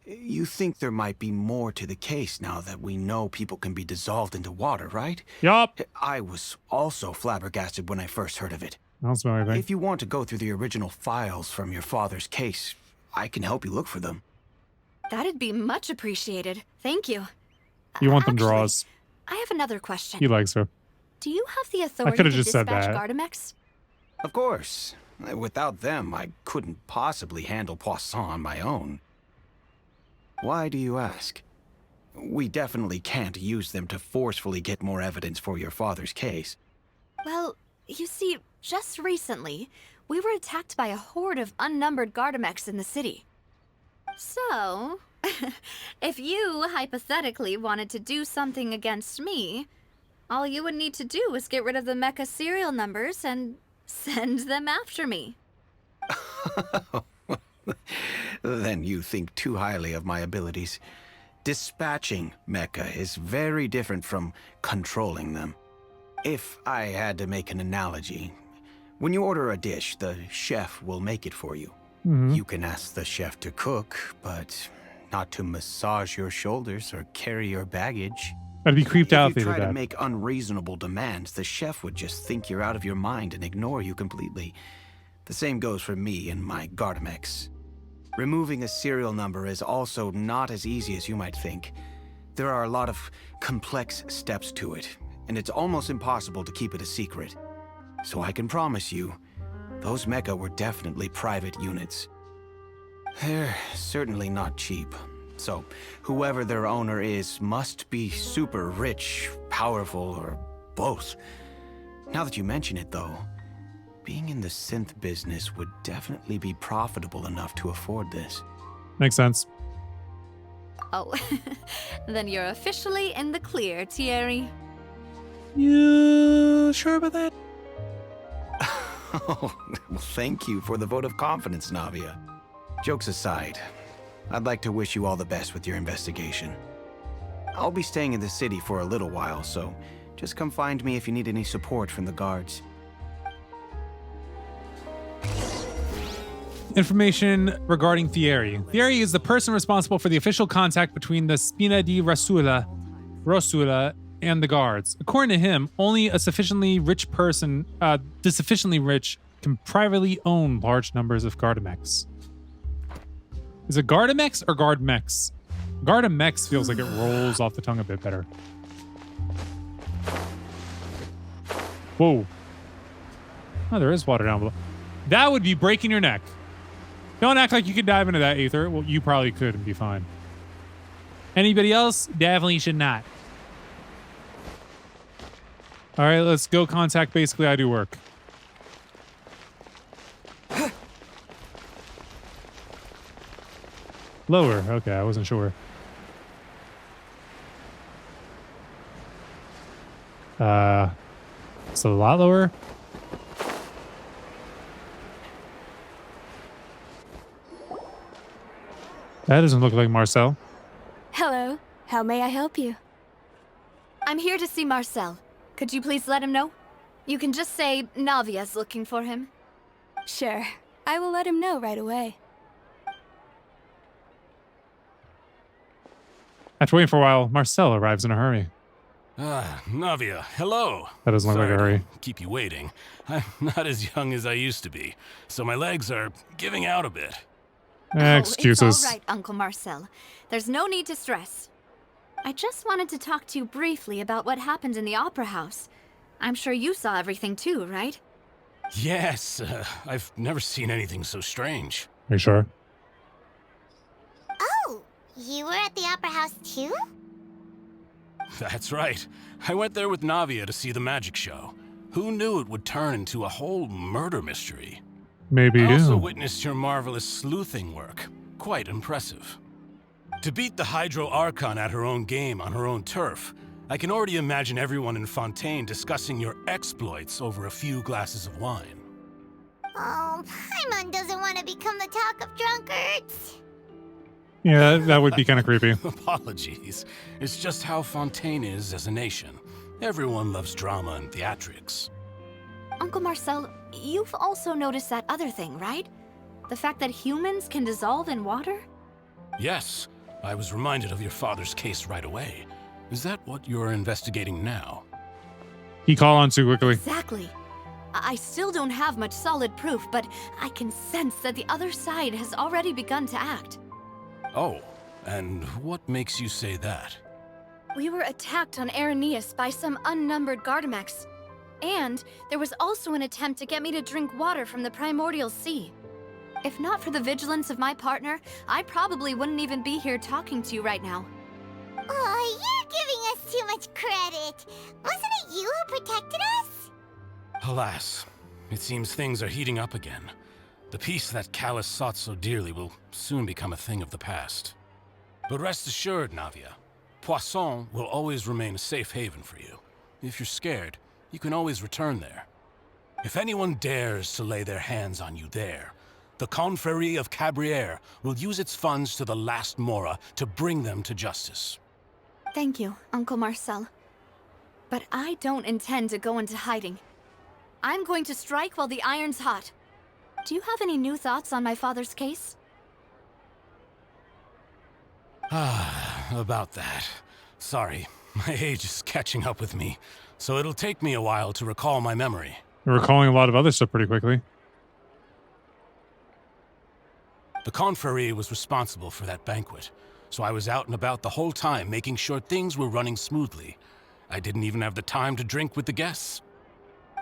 Speaker 7: You think there might be more to the case now that we know people can be dissolved into water, right?
Speaker 1: Yup.
Speaker 7: I was also flabbergasted when I first heard of it.
Speaker 1: I don't smell anything.
Speaker 7: If you want to go through the original files from your father's case, I can help you look for them.
Speaker 3: That'd be much appreciated. Thank you.
Speaker 1: You want them
Speaker 3: Actually,
Speaker 1: draws.
Speaker 3: I have another question.
Speaker 1: He likes her.
Speaker 3: Do you have the authority
Speaker 1: could've
Speaker 3: to
Speaker 1: just said
Speaker 3: dispatch
Speaker 1: that.
Speaker 3: Gardamex?
Speaker 7: Of course. Without them, I couldn't possibly handle Poisson on my own. Why do you ask? We definitely can't use them to forcefully get more evidence for your father's case.
Speaker 3: Well, you see, just recently, we were attacked by a horde of unnumbered Gardamex in the city. So, if you hypothetically wanted to do something against me, all you would need to do is get rid of the mecha serial numbers and send them after me.
Speaker 7: Then you think too highly of my abilities. Dispatching mecha is very different from controlling them. If I had to make an analogy, when you order a dish, the chef will make it for you. You can ask the chef to cook, but not to massage your shoulders or carry your baggage.
Speaker 1: I'd be creeped out
Speaker 7: If
Speaker 1: if
Speaker 7: you
Speaker 1: they did
Speaker 7: try to
Speaker 1: that.
Speaker 7: make unreasonable demands, the chef would just think you're out of your mind and ignore you completely. The same goes for me and my Gardamex. Removing a serial number is also not as easy as you might think. There are a lot of complex steps to it, and it's almost impossible to keep it a secret. So I can promise you, those mecha were definitely private units. They're certainly not cheap. So, whoever their owner is must be super rich, powerful, or both. Now that you mention it, though, being in the synth business would definitely be profitable enough to afford this.
Speaker 1: Makes sense.
Speaker 3: Oh, then you're officially in the clear, Thierry.
Speaker 1: You sure about that?
Speaker 7: Oh, well, thank you for the vote of confidence, Navia. Jokes aside, I'd like to wish you all the best with your investigation. I'll be staying in the city for a little while, so just come find me if you need any support from the guards.
Speaker 1: Information regarding Thierry. Thierry is the person responsible for the official contact between the Spina di Rasula and the guards. According to him, only a sufficiently rich person, can privately own large numbers of Gardamex. Is it Gardamex or Guardmex? Gardamex feels like it rolls off the tongue a bit better. Whoa. Oh, there is water down below. That would be breaking your neck. Don't act like you could dive into that, Aether. Well, you probably could and be fine. Anybody else? Definitely should not. All right, let's go contact Basically I Do Work. Lower. Okay, I wasn't sure. It's a lot lower. That doesn't look like Marcel.
Speaker 8: Hello. How may I help you?
Speaker 3: I'm here to see Marcel. Could you please let him know? You can just say Navia's looking for him.
Speaker 8: Sure. I will let him know right away.
Speaker 1: After waiting for a while, Marcel arrives in a hurry.
Speaker 9: Navia, hello.
Speaker 1: That doesn't look like
Speaker 9: Sorry
Speaker 1: a hurry.
Speaker 9: to keep you waiting. I'm not as young as I used to be, so my legs are giving out a bit.
Speaker 1: Excuses.
Speaker 3: It's all right, Uncle Marcel. There's no need to stress. I just wanted to talk to you briefly about what happened in the Opera House. I'm sure you saw everything too, right?
Speaker 9: Yes, I've never seen anything so strange.
Speaker 1: Are you sure?
Speaker 2: Oh, you were at the Opera House too?
Speaker 9: That's right. I went there with Navia to see the magic show. Who knew it would turn into a whole murder mystery?
Speaker 1: Maybe
Speaker 9: I also
Speaker 1: you.
Speaker 9: witnessed your marvelous sleuthing work. Quite impressive. To beat the Hydro Archon at her own game on her own turf, I can already imagine everyone in Fontaine discussing your exploits over a few glasses of wine.
Speaker 2: Oh, Paimon doesn't want to become the talk of drunkards.
Speaker 1: Yeah, that would be kind of creepy.
Speaker 9: Apologies. It's just how Fontaine is as a nation. Everyone loves drama and theatrics.
Speaker 3: Uncle Marcel, you've also noticed that other thing, right? The fact that humans can dissolve in water?
Speaker 9: Yes, I was reminded of your father's case right away. Is that what you're investigating now?
Speaker 1: He called on too quickly.
Speaker 3: Exactly. I still don't have much solid proof, but I can sense that the other side has already begun to act.
Speaker 9: Oh, and what makes you say that?
Speaker 8: We were attacked on Araneus by some unnumbered Gardamex. And there was also an attempt to get me to drink water from the primordial sea.
Speaker 3: If not for the vigilance of my partner, I probably wouldn't even be here talking to you right now.
Speaker 2: Oh, you're giving us too much credit. Wasn't it you who protected us?
Speaker 9: Alas, it seems things are heating up again. The peace that Callus sought so dearly will soon become a thing of the past. But rest assured, Navia, Poisson will always remain a safe haven for you. If you're scared, you can always return there. If anyone dares to lay their hands on you there, the Confrérie of Cabrières will use its funds to the last Mora to bring them to justice.
Speaker 3: Thank you, Uncle Marcel. But I don't intend to go into hiding. I'm going to strike while the iron's hot. Do you have any new thoughts on my father's case?
Speaker 9: About that. Sorry, my age is catching up with me, so it'll take me a while to recall my memory.
Speaker 1: You're recalling a lot of other stuff pretty quickly.
Speaker 9: The Confrérie was responsible for that banquet, so I was out and about the whole time making sure things were running smoothly. I didn't even have the time to drink with the guests.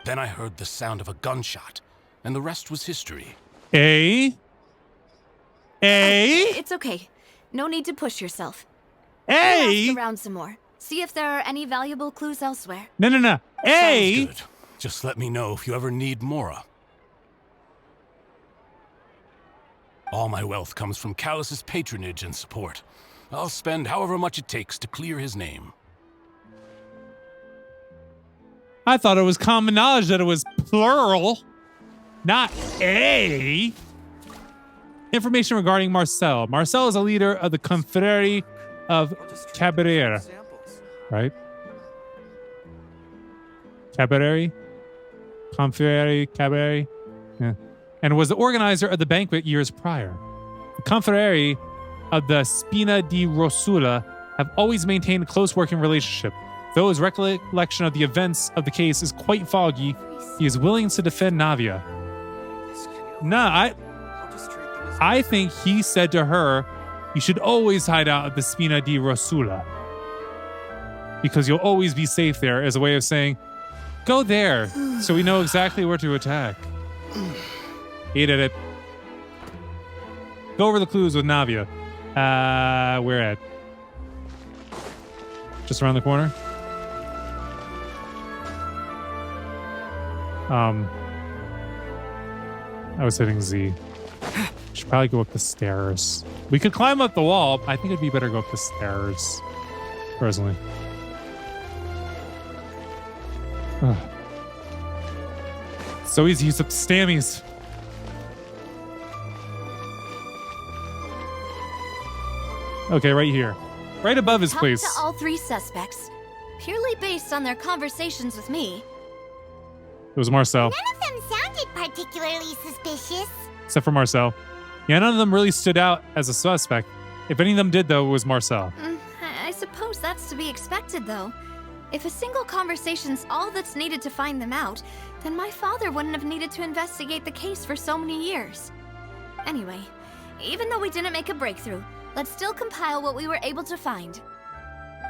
Speaker 9: Then I heard the sound of a gunshot, and the rest was history.
Speaker 3: It's okay. No need to push yourself. Ask around some more. See if there are any valuable clues elsewhere.
Speaker 1: No.
Speaker 9: Sounds good. Just let me know if you ever need Mora. All my wealth comes from Callus's patronage and support. I'll spend however much it takes to clear his name.
Speaker 1: I thought it was common knowledge that it was plural, not a. Information regarding Marcel. Marcel is a leader of the Confrérie of Cabrières. Right? Cabrières? Confrérie, Cabrières? Yeah. And was the organizer of the banquet years prior. The Confrérie of the Spina di Rosula have always maintained a close working relationship. Though his recollection of the events of the case is quite foggy, he is willing to defend Navia. I think he said to her, you should always hide out at the Spina di Rosula, because you'll always be safe there, as a way of saying, go there, so we know exactly where to attack. He did it. Go over the clues with Navia. Where at? Just around the corner? I was hitting Z. Should probably go up the stairs. We could climb up the wall. But I think it'd be better to go up the stairs. Personally. So easy to use up the stammies. Okay, right here. Right above his place.
Speaker 3: Talked to all three suspects, purely based on their conversations with me.
Speaker 1: It was Marcel.
Speaker 2: None of them sounded particularly suspicious.
Speaker 1: Except for Marcel. Yeah, none of them really stood out as a suspect. If any of them did, though, it was Marcel.
Speaker 3: I suppose that's to be expected, though. If a single conversation's all that's needed to find them out, then my father wouldn't have needed to investigate the case for so many years. Anyway, even though we didn't make a breakthrough, let's still compile what we were able to find.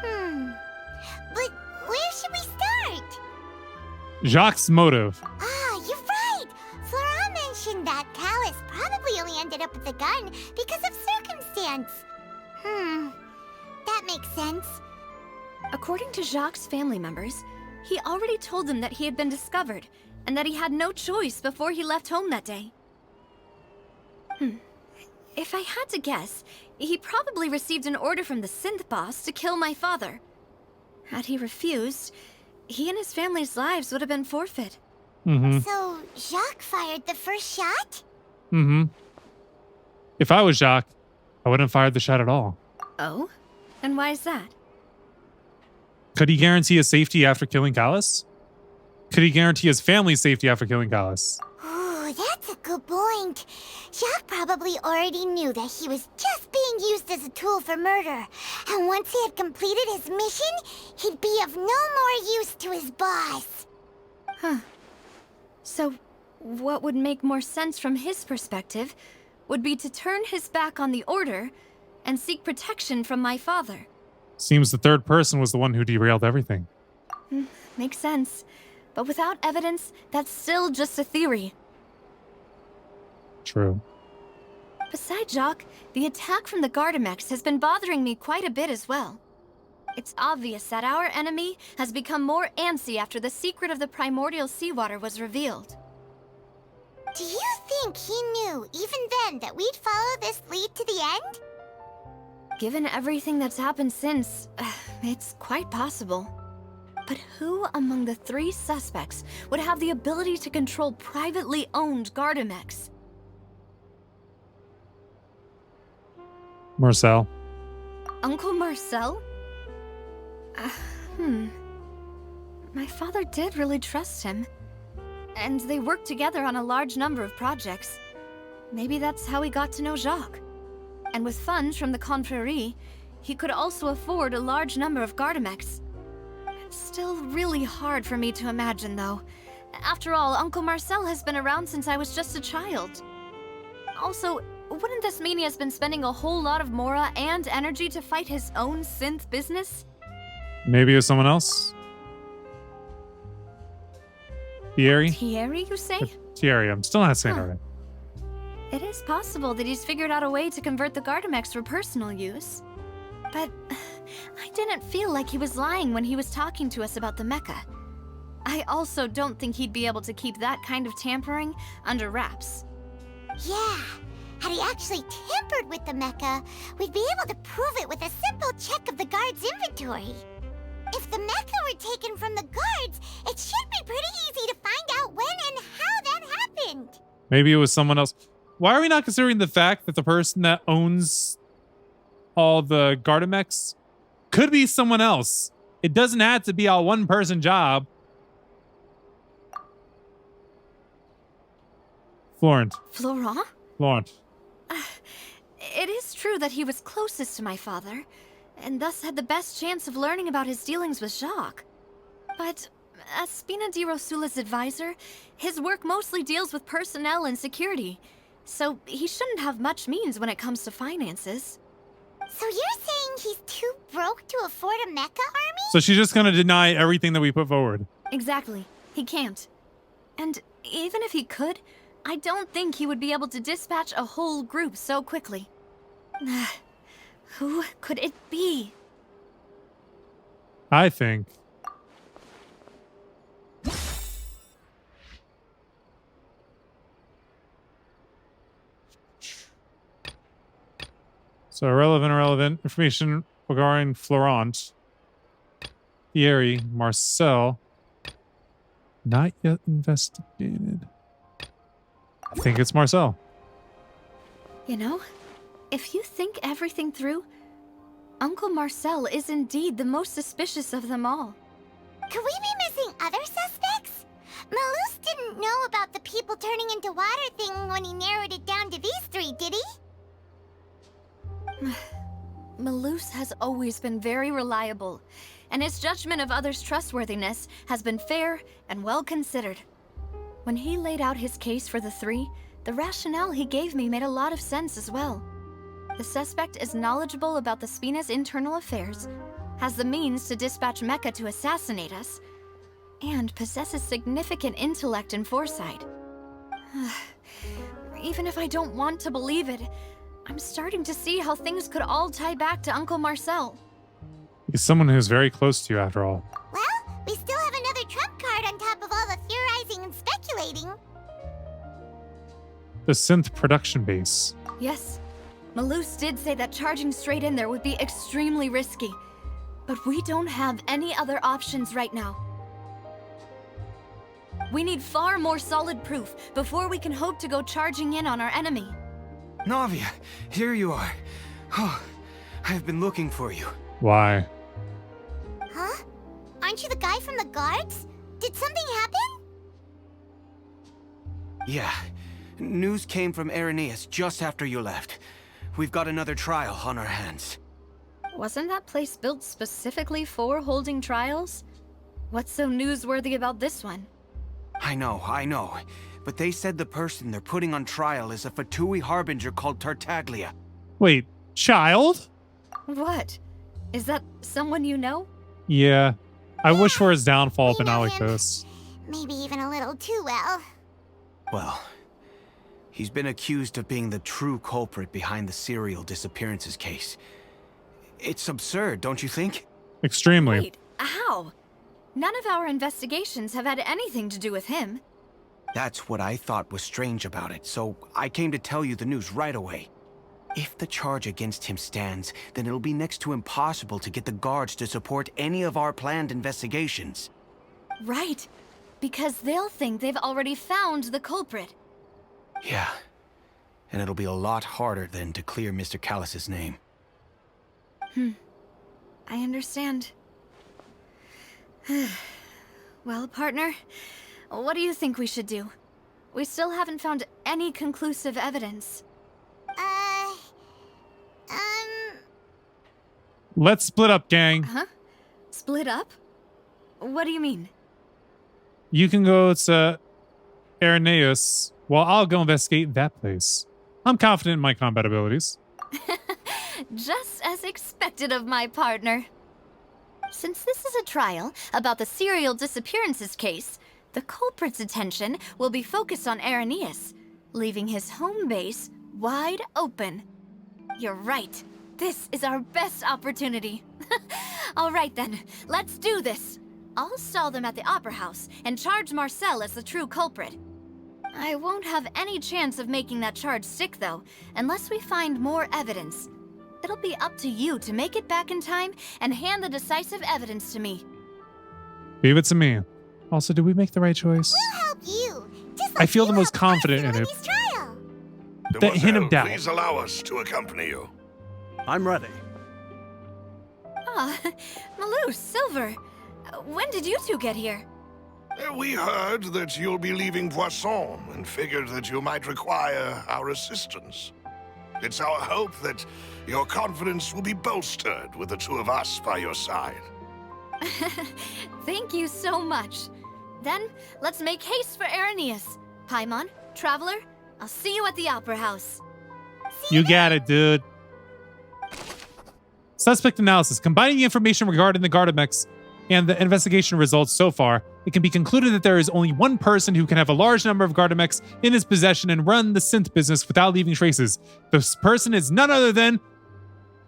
Speaker 2: But where should we start?
Speaker 1: Jacques' motive.
Speaker 2: Ah, you're right! Flora mentioned that Callus probably only ended up with the gun because of circumstance. That makes sense.
Speaker 3: According to Jacques' family members, he already told them that he had been discovered, and that he had no choice before he left home that day. If I had to guess, he probably received an order from the synth boss to kill my father. Had he refused, he and his family's lives would have been forfeit.
Speaker 2: So, Jacques fired the first shot?
Speaker 1: If I was Jacques, I wouldn't have fired the shot at all.
Speaker 3: Oh? And why is that?
Speaker 1: Could he guarantee his safety after killing Callus? Could he guarantee his family's safety after killing Callus?
Speaker 2: Ooh, that's a good point. Jacques probably already knew that he was just being used as a tool for murder. And once he had completed his mission, he'd be of no more use to his boss.
Speaker 3: So, what would make more sense from his perspective would be to turn his back on the Order and seek protection from my father.
Speaker 1: Seems the third person was the one who derailed everything.
Speaker 3: Makes sense. But without evidence, that's still just a theory.
Speaker 1: True.
Speaker 3: Besides Jacques, the attack from the Gardamex has been bothering me quite a bit as well. It's obvious that our enemy has become more antsy after the secret of the primordial seawater was revealed.
Speaker 2: Do you think he knew, even then, that we'd follow this lead to the end?
Speaker 3: Given everything that's happened since, it's quite possible. But who among the three suspects would have the ability to control privately owned Gardamex?
Speaker 1: Marcel.
Speaker 3: Uncle Marcel? My father did really trust him. And they worked together on a large number of projects. Maybe that's how he got to know Jacques. And with funds from the Confrérie, he could also afford a large number of Gardamex. It's still really hard for me to imagine, though. After all, Uncle Marcel has been around since I was just a child. Also, wouldn't this mean he has been spending a whole lot of mora and energy to fight his own synth business?
Speaker 1: Maybe it was someone else? Thierry?
Speaker 3: Thierry, you say?
Speaker 1: Thierry, I'm still not saying it right.
Speaker 3: It is possible that he's figured out a way to convert the Gardamex for personal use. But I didn't feel like he was lying when he was talking to us about the mecha. I also don't think he'd be able to keep that kind of tampering under wraps.
Speaker 2: Yeah, had he actually tampered with the mecha, we'd be able to prove it with a simple check of the guard's inventory. If the mecha were taken from the guards, it should be pretty easy to find out when and how that happened.
Speaker 1: Maybe it was someone else. Why are we not considering the fact that the person that owns all the Gardamex could be someone else? It doesn't have to be a one-person job. Florent.
Speaker 3: Florent?
Speaker 1: Florent.
Speaker 3: It is true that he was closest to my father, and thus had the best chance of learning about his dealings with Jacques. But as Spina di Rosula's advisor, his work mostly deals with personnel and security, so he shouldn't have much means when it comes to finances.
Speaker 2: So you're saying he's too broke to afford a mecha army?
Speaker 1: So she's just going to deny everything that we put forward.
Speaker 3: Exactly. He can't. And even if he could, I don't think he would be able to dispatch a whole group so quickly. Who could it be?
Speaker 1: I think. So irrelevant information regarding Florent, Thierry, Marcel, not yet investigated. I think it's Marcel.
Speaker 3: You know, if you think everything through, Uncle Marcel is indeed the most suspicious of them all.
Speaker 2: Could we be missing other suspects? Malus didn't know about the people turning into water thing when he narrowed it down to these three, did he?
Speaker 3: Malus has always been very reliable, and his judgment of others' trustworthiness has been fair and well considered. When he laid out his case for the three, the rationale he gave me made a lot of sense as well. The suspect is knowledgeable about the Spina's internal affairs, has the means to dispatch Mecha to assassinate us, and possesses significant intellect and foresight. Even if I don't want to believe it, I'm starting to see how things could all tie back to Uncle Marcel.
Speaker 1: He's someone who's very close to you, after all.
Speaker 2: Well, we still have another trump card on top of all the theorizing and speculating.
Speaker 1: The synth production base.
Speaker 3: Yes, Malus did say that charging straight in there would be extremely risky, but we don't have any other options right now. We need far more solid proof before we can hope to go charging in on our enemy.
Speaker 7: Navia, here you are. Oh, I've been looking for you.
Speaker 1: Why?
Speaker 2: Huh? Aren't you the guy from the guards? Did something happen?
Speaker 7: Yeah. News came from Irenaeus just after you left. We've got another trial on our hands.
Speaker 3: Wasn't that place built specifically for holding trials? What's so newsworthy about this one?
Speaker 7: I know. But they said the person they're putting on trial is a Fatui harbinger called Tartaglia.
Speaker 1: Wait, child?
Speaker 3: What? Is that someone you know?
Speaker 1: Yeah. I wish for his downfall, but
Speaker 2: We
Speaker 1: not
Speaker 2: know
Speaker 1: like
Speaker 2: him.
Speaker 1: this.
Speaker 2: Maybe even a little too well.
Speaker 7: Well, he's been accused of being the true culprit behind the serial disappearances case. It's absurd, don't you think?
Speaker 1: Extremely.
Speaker 3: Wait, how? None of our investigations have had anything to do with him.
Speaker 7: That's what I thought was strange about it, so I came to tell you the news right away. If the charge against him stands, then it'll be next to impossible to get the guards to support any of our planned investigations.
Speaker 3: Right, because they'll think they've already found the culprit.
Speaker 7: Yeah, and it'll be a lot harder then to clear Mr. Callus's name.
Speaker 3: I understand. Well, partner, what do you think we should do? We still haven't found any conclusive evidence.
Speaker 1: Let's split up, gang.
Speaker 3: Huh? Split up? What do you mean?
Speaker 1: You can go to Irenaeus, while I'll go investigate that place. I'm confident in my combat abilities.
Speaker 3: Just as expected of my partner. Since this is a trial about the serial disappearances case, the culprit's attention will be focused on Irenaeus, leaving his home base wide open. You're right. This is our best opportunity. All right then, let's do this. I'll stall them at the Opera House and charge Marcel as the true culprit. I won't have any chance of making that charge stick, though, unless we find more evidence. It'll be up to you to make it back in time and hand the decisive evidence to me.
Speaker 1: Leave it to me. Also, did we make the right choice?
Speaker 2: We'll help you. Just
Speaker 1: I
Speaker 2: like
Speaker 1: feel
Speaker 2: you
Speaker 1: the most
Speaker 2: helped us
Speaker 1: confident in it.
Speaker 2: Lily's trial.
Speaker 1: That hint of
Speaker 4: Demoiselle,
Speaker 1: doubt.
Speaker 4: please allow us to accompany you.
Speaker 10: I'm ready.
Speaker 3: Ah, Malus, Silver. When did you two get here?
Speaker 4: We heard that you'll be leaving Poisson and figured that you might require our assistance. It's our hope that your confidence will be bolstered with the two of us by your side.
Speaker 3: Thank you so much. Then, let's make haste for Irenaeus. Paimon, Traveler, I'll see you at the Opera House.
Speaker 1: You got it, dude. Suspect analysis. Combining the information regarding the Gardamex and the investigation results so far, it can be concluded that there is only one person who can have a large number of Gardamex in his possession and run the synth business without leaving traces. This person is none other than...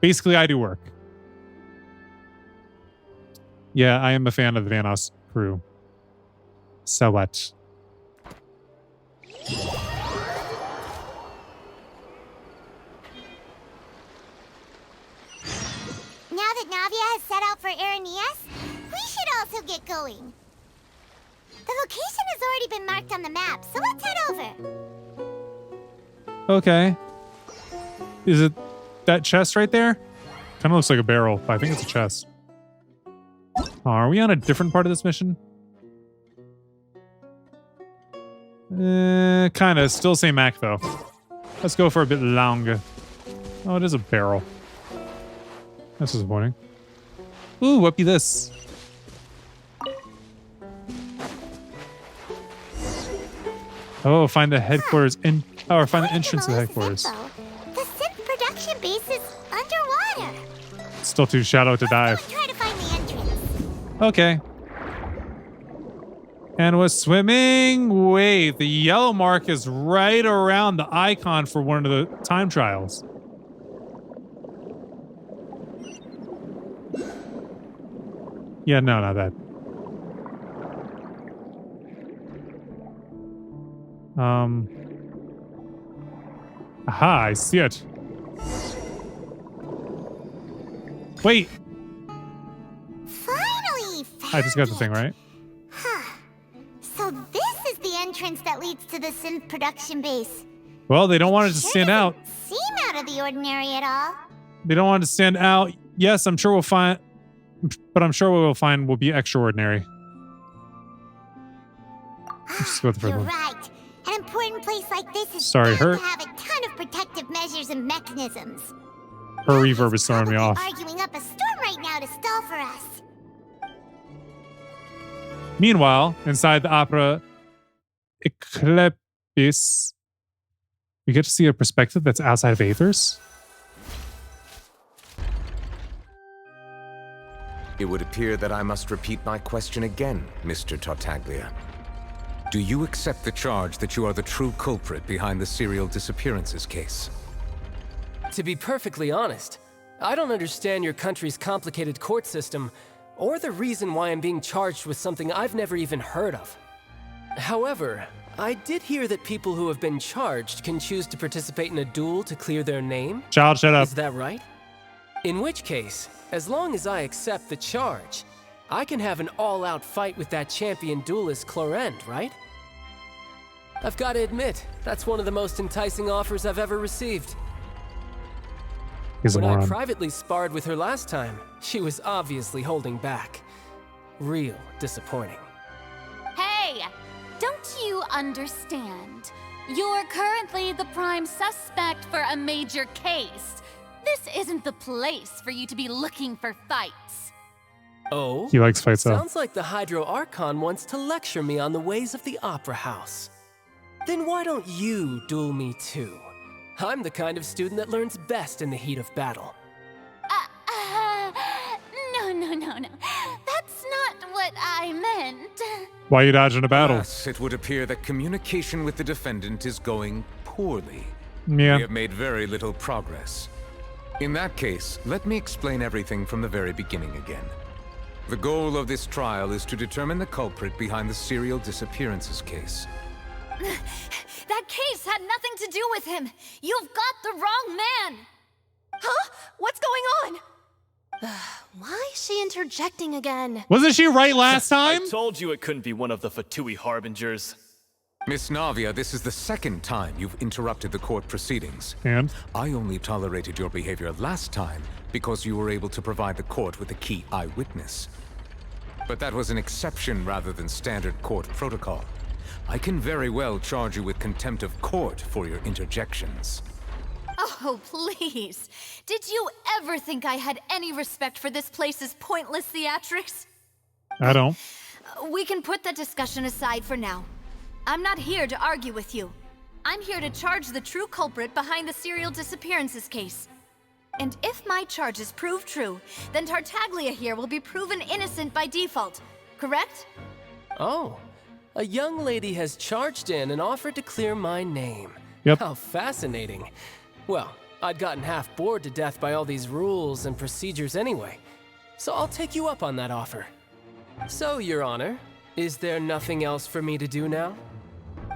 Speaker 1: Basically, I do work. Yeah, I am a fan of the Vanos crew. So what?
Speaker 2: Now that Navia has set out for Irenaeus, we should also get going. The location has already been marked on the map, so let's head over.
Speaker 1: Okay. Is it that chest right there? Kind of looks like a barrel, but I think it's a chest. Oh, are we on a different part of this mission? Kind of. Still same act, though. Let's go for a bit longer. Oh, it is a barrel. That's disappointing. Ooh, what be this? Oh, find the headquarters or find the entrance to the headquarters.
Speaker 2: The synth production base is underwater.
Speaker 1: Still too shallow to dive.
Speaker 2: Try to find the entrance.
Speaker 1: Okay. And was swimming. Wait, the yellow mark is right around the icon for one of the time trials. Yeah, no, not that. Aha, I see it. Wait.
Speaker 2: Finally found
Speaker 1: I just got the thing, right?
Speaker 2: Huh. So this is the entrance that leads to the synth production base.
Speaker 1: Well, they don't want it to stand out.
Speaker 2: Seem out of the ordinary at all.
Speaker 1: They don't want it to stand out. Yes, I'm sure we'll find, but I'm sure what we'll find will be extraordinary. Let's go with the first
Speaker 2: You're
Speaker 1: one.
Speaker 2: right. An important place like this is
Speaker 1: Sorry,
Speaker 2: bound to have a ton of protective measures and mechanisms.
Speaker 1: Her reverb is throwing me off.
Speaker 2: Arguing up a storm right now to stall for us.
Speaker 1: Meanwhile, inside the opera Eclipse, we get to see a perspective that's outside of Aether's.
Speaker 10: It would appear that I must repeat my question again, Mr. Tartaglia. Do you accept the charge that you are the true culprit behind the serial disappearances case?
Speaker 11: To be perfectly honest, I don't understand your country's complicated court system, or the reason why I'm being charged with something I've never even heard of. However, I did hear that people who have been charged can choose to participate in a duel to clear their name.
Speaker 1: Child, shut up.
Speaker 11: Is that right? In which case, as long as I accept the charge, I can have an all-out fight with that champion duelist Clorend, right? I've got to admit, that's one of the most enticing offers I've ever received.
Speaker 1: He's a
Speaker 11: When I
Speaker 1: moron.
Speaker 11: privately sparred with her last time, she was obviously holding back. Real disappointing.
Speaker 12: Hey, don't you understand? You're currently the prime suspect for a major case. This isn't the place for you to be looking for fights.
Speaker 11: Oh?
Speaker 1: He likes fights, though.
Speaker 11: Sounds like the Hydro Archon wants to lecture me on the ways of the Opera House. Then why don't you duel me too? I'm the kind of student that learns best in the heat of battle.
Speaker 12: No. That's not what I meant.
Speaker 1: Why are you dodging a battle?
Speaker 10: Yes, it would appear that communication with the defendant is going poorly.
Speaker 1: Yeah.
Speaker 10: We have made very little progress. In that case, let me explain everything from the very beginning again. The goal of this trial is to determine the culprit behind the serial disappearances case.
Speaker 3: That case had nothing to do with him. You've got the wrong man.
Speaker 8: Huh? What's going on? Why is she interjecting again?
Speaker 1: Wasn't she right last time?
Speaker 13: I told you it couldn't be one of the Fatui Harbingers.
Speaker 10: Miss Navia, this is the second time you've interrupted the court proceedings.
Speaker 1: And?
Speaker 10: I only tolerated your behavior last time because you were able to provide the court with a key eyewitness. But that was an exception rather than standard court protocol. I can very well charge you with contempt of court for your interjections.
Speaker 3: Oh, please. Did you ever think I had any respect for this place's pointless theatrics?
Speaker 1: I don't.
Speaker 3: We can put that discussion aside for now. I'm not here to argue with you. I'm here to charge the true culprit behind the serial disappearances case. And if my charges prove true, then Tartaglia here will be proven innocent by default, correct?
Speaker 11: Oh, a young lady has charged in and offered to clear my name.
Speaker 1: Yep.
Speaker 11: How fascinating. Well, I'd gotten half bored to death by all these rules and procedures anyway, so I'll take you up on that offer. So, Your Honor, is there nothing else for me to do now?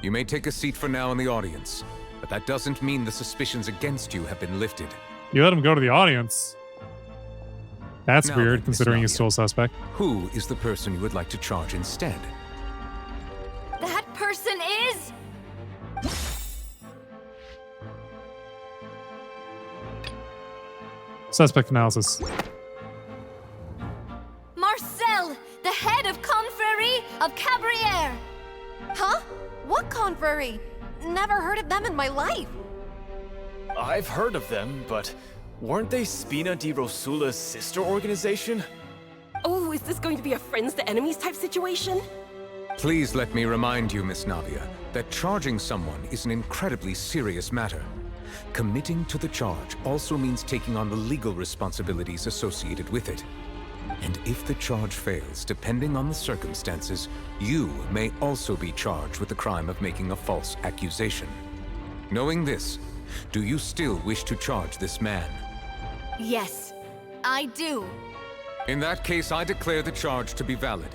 Speaker 10: You may take a seat for now in the audience, but that doesn't mean the suspicions against you have been lifted.
Speaker 1: You let him go to the audience. That's
Speaker 10: Now
Speaker 1: weird,
Speaker 10: then,
Speaker 1: considering
Speaker 10: Miss
Speaker 1: he's still a suspect.
Speaker 10: Who is the person you would like to charge instead?
Speaker 3: That person is...
Speaker 1: Suspect analysis.
Speaker 3: Marcel, the head of Confrérie of Cabrières.
Speaker 8: Huh? What confrérie? Never heard of them in my life.
Speaker 13: I've heard of them, but Weren't they Spina di Rosula's sister organization?
Speaker 14: Oh, is this going to be a friends to enemies type situation?
Speaker 10: Please let me remind you, Miss Navia, that charging someone is an incredibly serious matter. Committing to the charge also means taking on the legal responsibilities associated with it. And if the charge fails, depending on the circumstances, you may also be charged with the crime of making a false accusation. Knowing this, do you still wish to charge this man?
Speaker 3: Yes, I do.
Speaker 10: In that case, I declare the charge to be valid.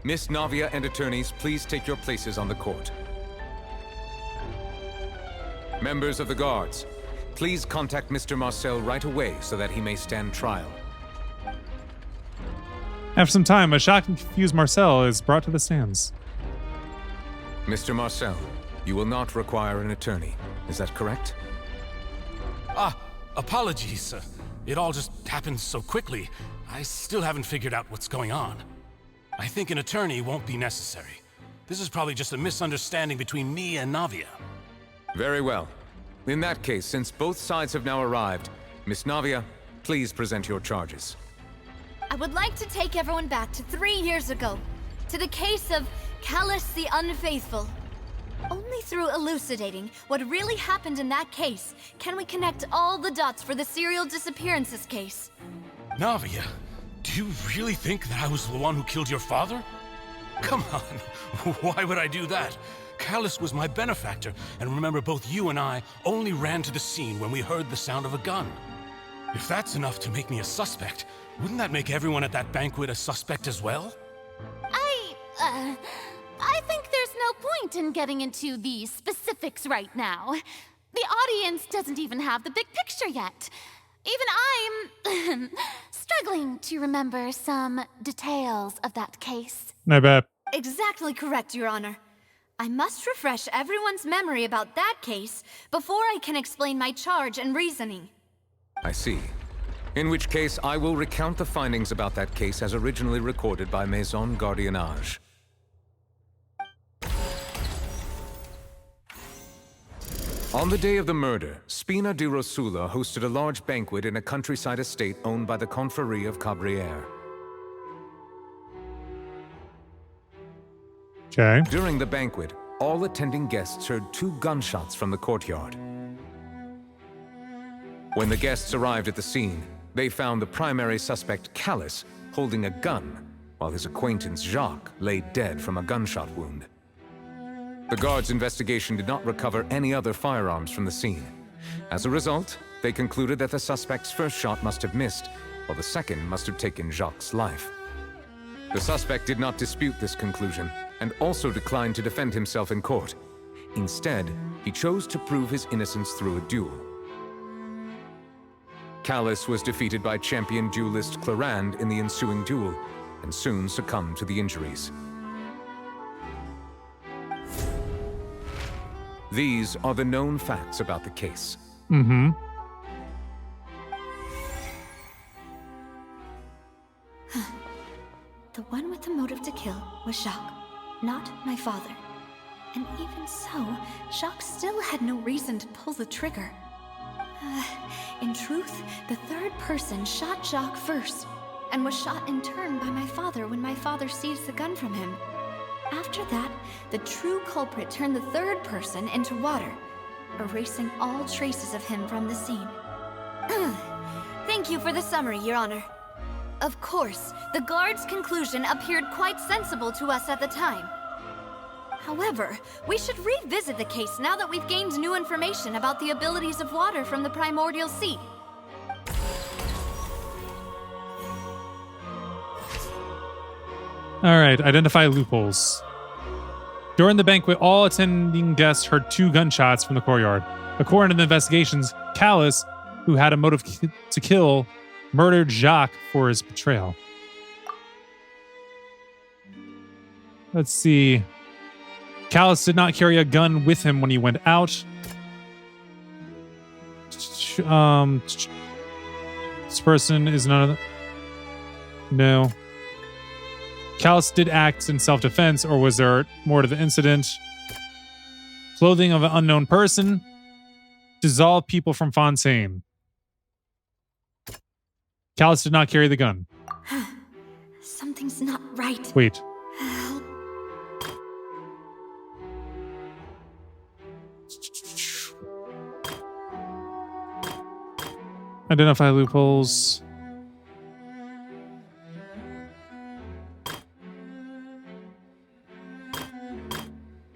Speaker 10: Miss Navia and attorneys, please take your places on the court. Members of the guards, please contact Mr. Marcel right away so that he may stand trial.
Speaker 1: After some time, a shocked and confused Marcel is brought to the stands.
Speaker 10: Mr. Marcel, you will not require an attorney. Is that correct?
Speaker 9: Apologies. It all just happened so quickly. I still haven't figured out what's going on. I think an attorney won't be necessary. This is probably just a misunderstanding between me and Navia.
Speaker 10: Very well. In that case, since both sides have now arrived, Miss Navia, please present your charges.
Speaker 3: I would like to take everyone back to 3 years ago, to the case of Callus the Unfaithful. Only through elucidating what really happened in that case can we connect all the dots for the serial disappearances case.
Speaker 9: Navia, do you really think that I was the one who killed your father? Come on, why would I do that? Callus was my benefactor, and remember, both you and I only ran to the scene when we heard the sound of a gun. If that's enough to make me a suspect, wouldn't that make everyone at that banquet a suspect as well?
Speaker 12: I think there's no point in getting into the specifics right now. The audience doesn't even have the big picture yet. Even I'm struggling to remember some details of that case.
Speaker 1: I bet.
Speaker 3: Exactly correct, Your Honor. I must refresh everyone's memory about that case before I can explain my charge and reasoning.
Speaker 10: I see. In which case, I will recount the findings about that case as originally recorded by Maison Gardiennage. On the day of the murder, Spina di Rosula hosted a large banquet in a countryside estate owned by the Confrérie of Cabrières.
Speaker 1: Okay.
Speaker 10: During the banquet, all attending guests heard 2 gunshots from the courtyard. When the guests arrived at the scene, they found the primary suspect, Callus, holding a gun, while his acquaintance, Jacques, lay dead from a gunshot wound. The guards' investigation did not recover any other firearms from the scene. As a result, they concluded that the suspect's first shot must have missed, while the second must have taken Jacques' life. The suspect did not dispute this conclusion, and also declined to defend himself in court. Instead, he chose to prove his innocence through a duel. Callus was defeated by champion duelist Clarande in the ensuing duel, and soon succumbed to the injuries. These are the known facts about the case.
Speaker 1: Mm-hmm.
Speaker 3: The one with the motive to kill was Jacques, not my father. And even so, Jacques still had no reason to pull the trigger. In truth, the third person shot Jacques first, and was shot in turn by my father when my father seized the gun from him. After that, the true culprit turned the third person into water, erasing all traces of him from the scene. Thank you for the summary, Your Honor. Of course, the guard's conclusion appeared quite sensible to us at the time. However, we should revisit the case now that we've gained new information about the abilities of water from the primordial sea.
Speaker 1: All right, identify loopholes. During the banquet, all attending guests heard 2 gunshots from the courtyard. According to the investigations, Callus, who had a motive to kill, murdered Jacques for his betrayal. Let's see. Callus did not carry a gun with him when he went out. This person is none. No. Callus did act in self-defense, or was there more to the incident? Clothing of an unknown person. Dissolve people from Fontaine. Callus did not carry the gun.
Speaker 3: Something's not right.
Speaker 1: Wait. Identify loopholes.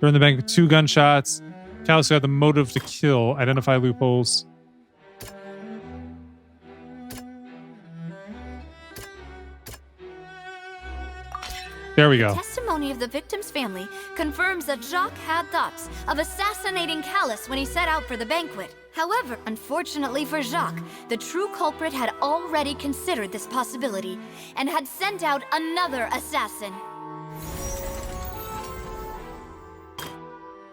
Speaker 1: During the bank with 2 gunshots. Callus had the motive to kill. Identify loopholes. There we go.
Speaker 3: Testimony of the victim's family confirms that Jacques had thoughts of assassinating Callus when he set out for the banquet. However, unfortunately for Jacques, the true culprit had already considered this possibility and had sent out another assassin.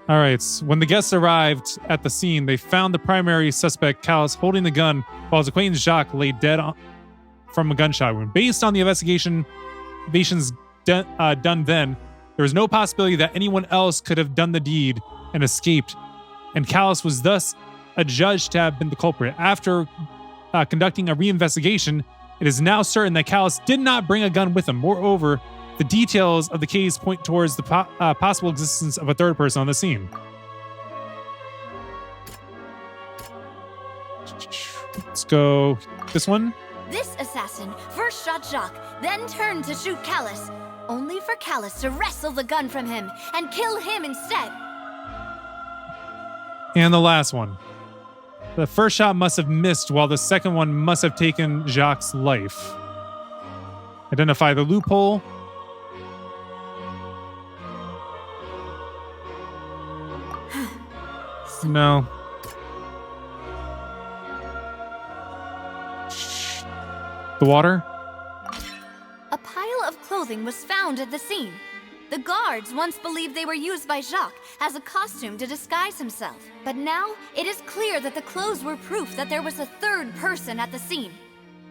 Speaker 1: All right. When the guests arrived at the scene, they found the primary suspect, Callus, holding the gun while his acquaintance Jacques lay dead from a gunshot wound. Based on the investigations done then, there was no possibility that anyone else could have done the deed and escaped, and Callus was thus adjudged to have been the culprit. After conducting a reinvestigation, it is now certain that Callus did not bring a gun with him. Moreover, the details of the case point towards the possible existence of a third person on the scene. Let's go this one.
Speaker 3: This assassin first shot Jacques, then turned to shoot Callus, only for Callus to wrestle the gun from him and kill him instead.
Speaker 1: And the last one. The first shot must have missed, while the second one must have taken Jacques' life. Identify the loophole. No. The water?
Speaker 3: A pile of clothing was found at the scene. The guards once believed they were used by Jacques as a costume to disguise himself. But now, it is clear that the clothes were proof that there was a third person at the scene,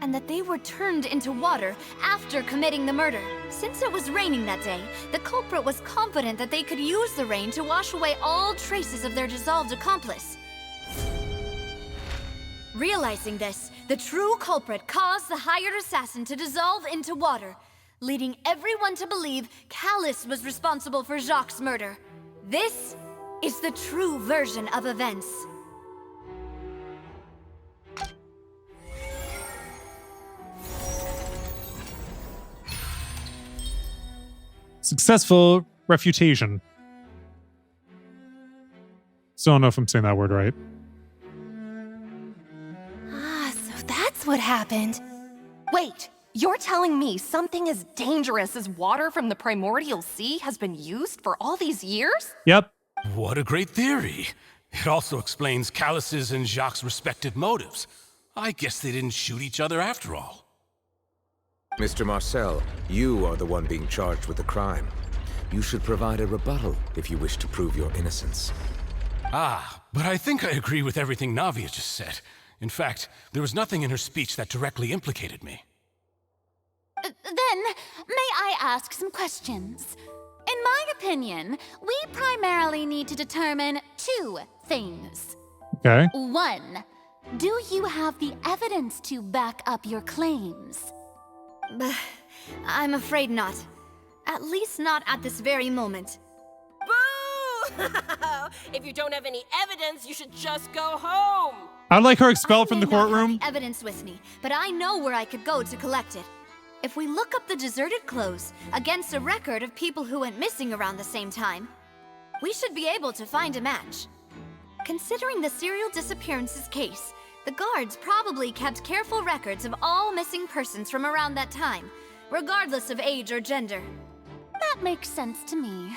Speaker 3: and that they were turned into water after committing the murder. Since it was raining that day, the culprit was confident that they could use the rain to wash away all traces of their dissolved accomplice. Realizing this, the true culprit caused the hired assassin to dissolve into water, leading everyone to believe Callus was responsible for Jacques' murder. This is the true version of events.
Speaker 1: Successful refutation. Still don't know if I'm saying that word right.
Speaker 14: So that's what happened. Wait, you're telling me something as dangerous as water from the primordial sea has been used for all these years?
Speaker 1: Yep.
Speaker 9: What a great theory. It also explains Callus's and Jacques' respective motives. I guess they didn't shoot each other after all.
Speaker 10: Mr. Marcel, you are the one being charged with the crime. You should provide a rebuttal if you wish to prove your innocence.
Speaker 9: But I think I agree with everything Navia just said. In fact, there was nothing in her speech that directly implicated me.
Speaker 12: Then, may I ask some questions? In my opinion, we primarily need to determine 2 things.
Speaker 1: Okay.
Speaker 12: 1, do you have the evidence to back up your claims?
Speaker 3: I'm afraid not. At least not at this very moment.
Speaker 14: Boo! If you don't have any evidence, you should just go home.
Speaker 1: I'd like her expelled from the courtroom.
Speaker 3: I may not have the evidence with me, but I know where I could go to collect it. If we look up the deserted clothes against a record of people who went missing around the same time, we should be able to find a match. Considering the serial disappearances case, the guards probably kept careful records of all missing persons from around that time, regardless of age or gender.
Speaker 12: That makes sense to me.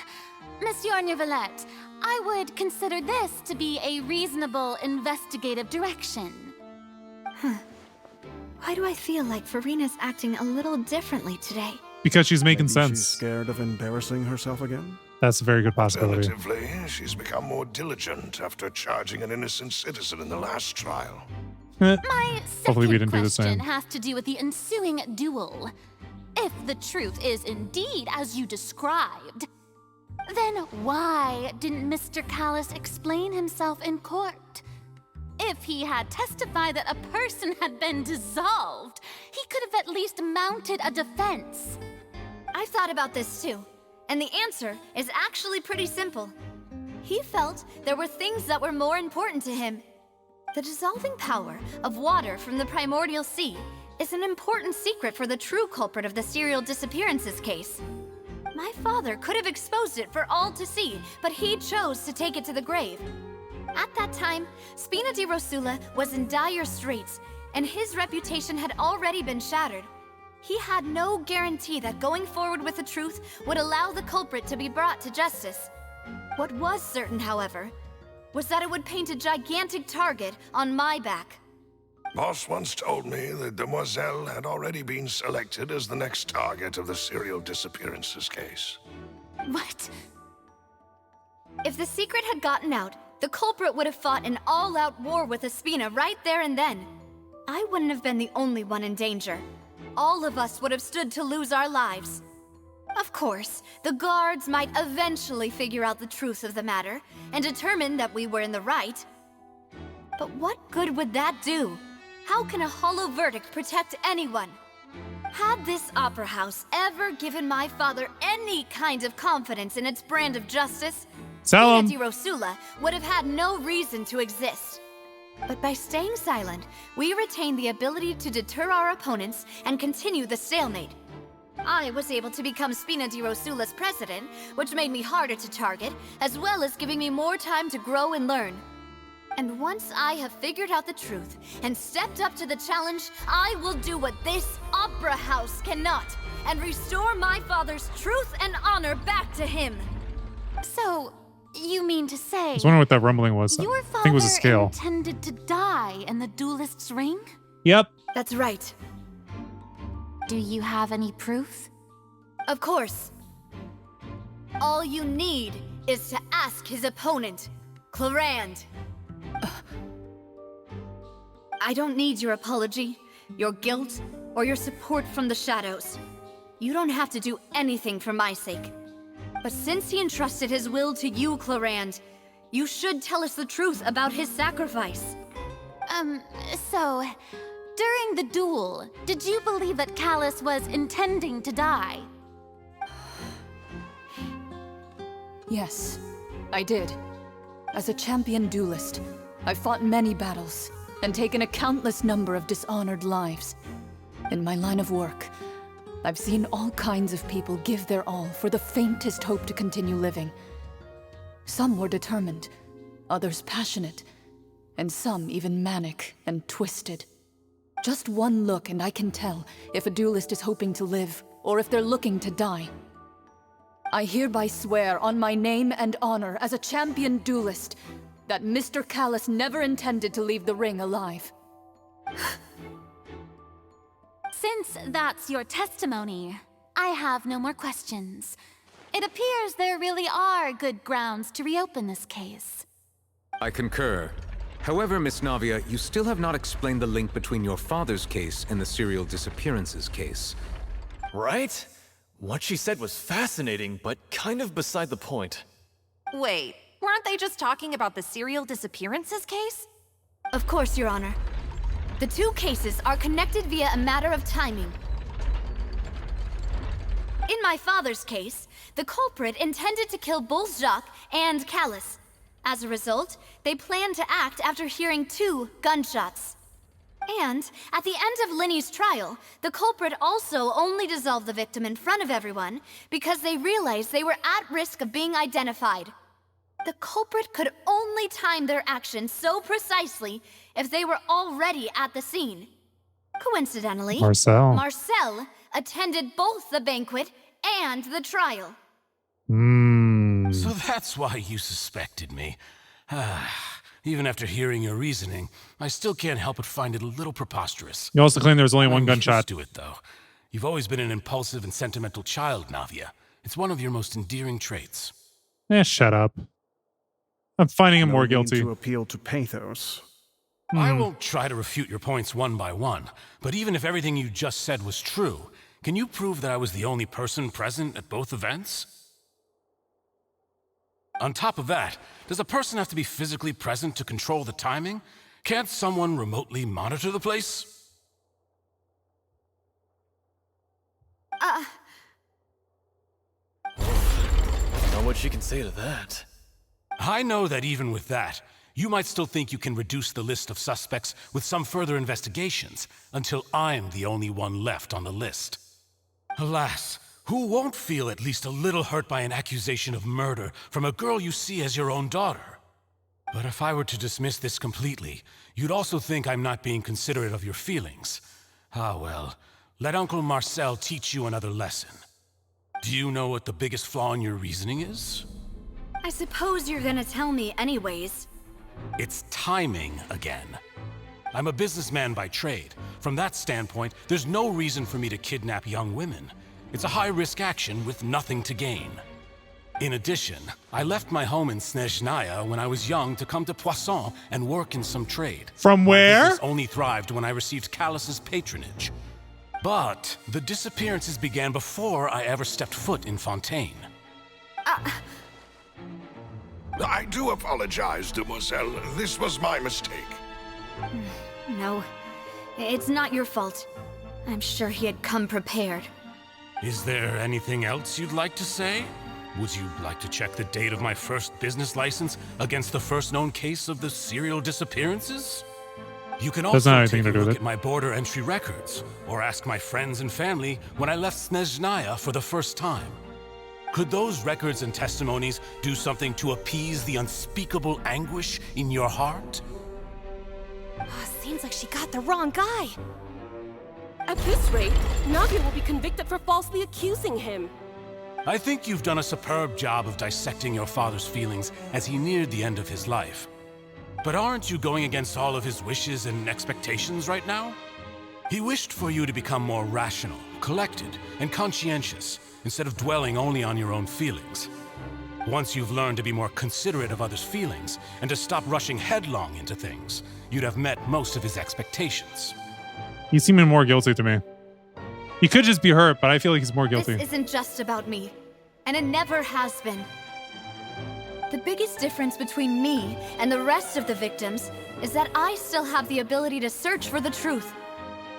Speaker 12: Monsieur Neuvillette, I would consider this to be a reasonable investigative direction.
Speaker 3: Why do I feel like Farina's acting a little differently today?
Speaker 1: Because she's making
Speaker 15: Maybe
Speaker 1: sense.
Speaker 15: She's scared of embarrassing herself again?
Speaker 1: That's a very good possibility.
Speaker 4: Alternatively, she's become more diligent after charging an innocent citizen in the last trial.
Speaker 12: My
Speaker 1: Hopefully we
Speaker 12: second
Speaker 1: didn't do the
Speaker 12: question
Speaker 1: same.
Speaker 12: has to do with the ensuing duel. If the truth is indeed as you described, then why didn't Mr. Callus explain himself in court? If he had testified that a person had been dissolved, he could have at least mounted a defense.
Speaker 3: I've thought about this too, and the answer is actually pretty simple. He felt there were things that were more important to him. The dissolving power of water from the primordial sea is an important secret for the true culprit of the serial disappearances case. My father could have exposed it for all to see, but he chose to take it to the grave. At that time, Spina di Rosula was in dire straits, and his reputation had already been shattered. He had no guarantee that going forward with the truth would allow the culprit to be brought to justice. What was certain, however, was that it would paint a gigantic target on my back.
Speaker 4: Boss once told me that Demoiselle had already been selected as the next target of the serial disappearances case.
Speaker 12: What?
Speaker 3: If the secret had gotten out, the culprit would have fought an all-out war with Espina right there and then. I wouldn't have been the only one in danger. All of us would have stood to lose our lives. Of course, the guards might eventually figure out the truth of the matter and determine that we were in the right. But what good would that do? How can a hollow verdict protect anyone? Had this opera house ever given my father any kind of confidence in its brand of justice,
Speaker 1: Tell him.
Speaker 3: Spina di Rosula would have had no reason to exist. But by staying silent, we retained the ability to deter our opponents and continue the stalemate. I was able to become Spina di Rosula's president, which made me harder to target, as well as giving me more time to grow and learn. And once I have figured out the truth and stepped up to the challenge, I will do what this opera house cannot, and restore my father's truth and honor back to him.
Speaker 12: So, you mean to say...
Speaker 1: I was wondering what that rumbling was.
Speaker 12: Your
Speaker 1: I
Speaker 12: father
Speaker 1: think it was a scale.
Speaker 12: intended to die in the duelist's ring?
Speaker 1: Yep.
Speaker 3: That's right.
Speaker 12: Do you have any proof?
Speaker 3: Of course. All you need is to ask his opponent, Clarand. I don't need your apology, your guilt, or your support from the shadows. You don't have to do anything for my sake. But since he entrusted his will to you, Clarand, you should tell us the truth about his sacrifice.
Speaker 12: So, during the duel, did you believe that Callus was intending to die?
Speaker 16: Yes, I did. As a champion duelist, I've fought many battles and taken a countless number of dishonored lives. In my line of work, I've seen all kinds of people give their all for the faintest hope to continue living. Some were determined, others passionate, and some even manic and twisted. Just one look and I can tell if a duelist is hoping to live or if they're looking to die. I hereby swear on my name and honor as a champion duelist that Mr. Callus never intended to leave the ring alive.
Speaker 12: Since that's your testimony, I have no more questions. It appears there really are good grounds to reopen this case.
Speaker 10: I concur. However, Miss Navia, you still have not explained the link between your father's case and the serial disappearances case.
Speaker 13: Right? What she said was fascinating, but kind of beside the point.
Speaker 14: Wait, weren't they just talking about the serial disappearances case?
Speaker 3: Of course, Your Honor. The two cases are connected via a matter of timing. In my father's case, the culprit intended to kill both Jacques and Callus. As a result, they planned to act after hearing 2 gunshots. And at the end of Linny's trial, the culprit also only dissolved the victim in front of everyone because they realized they were at risk of being identified. The culprit could only time their actions so precisely if they were already at the scene. Coincidentally, Marcel attended both the banquet and the trial.
Speaker 9: So that's why you suspected me. Even after hearing your reasoning, I still can't help but find it a little preposterous.
Speaker 1: You also claim there was only one
Speaker 9: I'm
Speaker 1: gunshot.
Speaker 9: used to it, though. You've always been an impulsive and sentimental child, Navia. It's one of your most endearing traits.
Speaker 1: Shut up. I'm finding him more guilty.
Speaker 15: To appeal to pathos.
Speaker 9: I won't try to refute your points one by one, but even if everything you just said was true, can you prove that I was the only person present at both events? On top of that, does a person have to be physically present to control the timing? Can't someone remotely monitor the place?
Speaker 13: Not what she can say to that.
Speaker 9: I know that even with that, you might still think you can reduce the list of suspects with some further investigations until I'm the only one left on the list. Alas, who won't feel at least a little hurt by an accusation of murder from a girl you see as your own daughter? But if I were to dismiss this completely, you'd also think I'm not being considerate of your feelings. Ah well, let Uncle Marcel teach you another lesson. Do you know what the biggest flaw in your reasoning is?
Speaker 3: I suppose you're gonna tell me anyways.
Speaker 9: It's timing again. I'm a businessman by trade. From that standpoint, there's no reason for me to kidnap young women. It's a high-risk action with nothing to gain. In addition, I left my home in Snezhnaya when I was young to come to Poisson and work in some trade.
Speaker 1: From where?
Speaker 9: My business only thrived when I received Callus's patronage. But the disappearances began before I ever stepped foot in Fontaine.
Speaker 4: I do apologize, demoiselle. This was my mistake.
Speaker 3: No, it's not your fault. I'm sure he had come prepared.
Speaker 9: Is there anything else you'd like to say? Would you like to check the date of my first business license against the first known case of the serial disappearances? You can also take a look at my border entry records, or ask my friends and family when I left Snezhnaya for the first time. Could those records and testimonies do something to appease the unspeakable anguish in your heart?
Speaker 14: Seems like she got the wrong guy. At this rate, Navia will be convicted for falsely accusing him.
Speaker 9: I think you've done a superb job of dissecting your father's feelings as he neared the end of his life. But aren't you going against all of his wishes and expectations right now? He wished for you to become more rational, collected, and conscientious, instead of dwelling only on your own feelings. Once you've learned to be more considerate of others' feelings, and to stop rushing headlong into things, you'd have met most of his expectations.
Speaker 1: He's seeming more guilty to me. He could just be hurt, but I feel like he's more guilty.
Speaker 3: This isn't just about me, and it never has been. The biggest difference between me and the rest of the victims is that I still have the ability to search for the truth,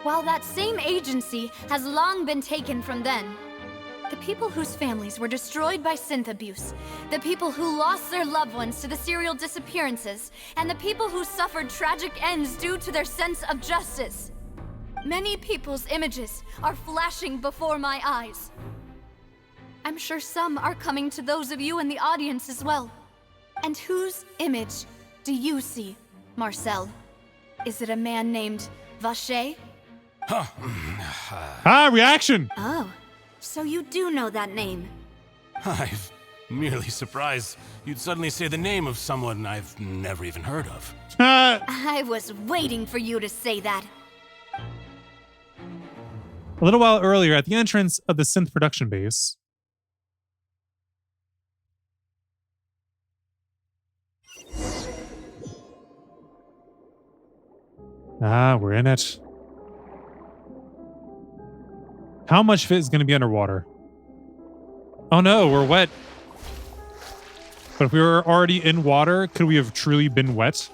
Speaker 3: while that same agency has long been taken from them. The people whose families were destroyed by synth abuse, the people who lost their loved ones to the serial disappearances, and the people who suffered tragic ends due to their sense of justice. Many people's images are flashing before my eyes. I'm sure some are coming to those of you in the audience as well. And whose image do you see, Marcel? Is it a man named Vacher?
Speaker 1: Reaction!
Speaker 3: Oh, so you do know that name.
Speaker 9: I'm merely surprised you'd suddenly say the name of someone I've never even heard of.
Speaker 3: I was waiting for you to say that.
Speaker 1: A little while earlier, at the entrance of the synth production base, we're in it. How much of it is going to be underwater? Oh no, we're wet. But if we were already in water, could we have truly been wet?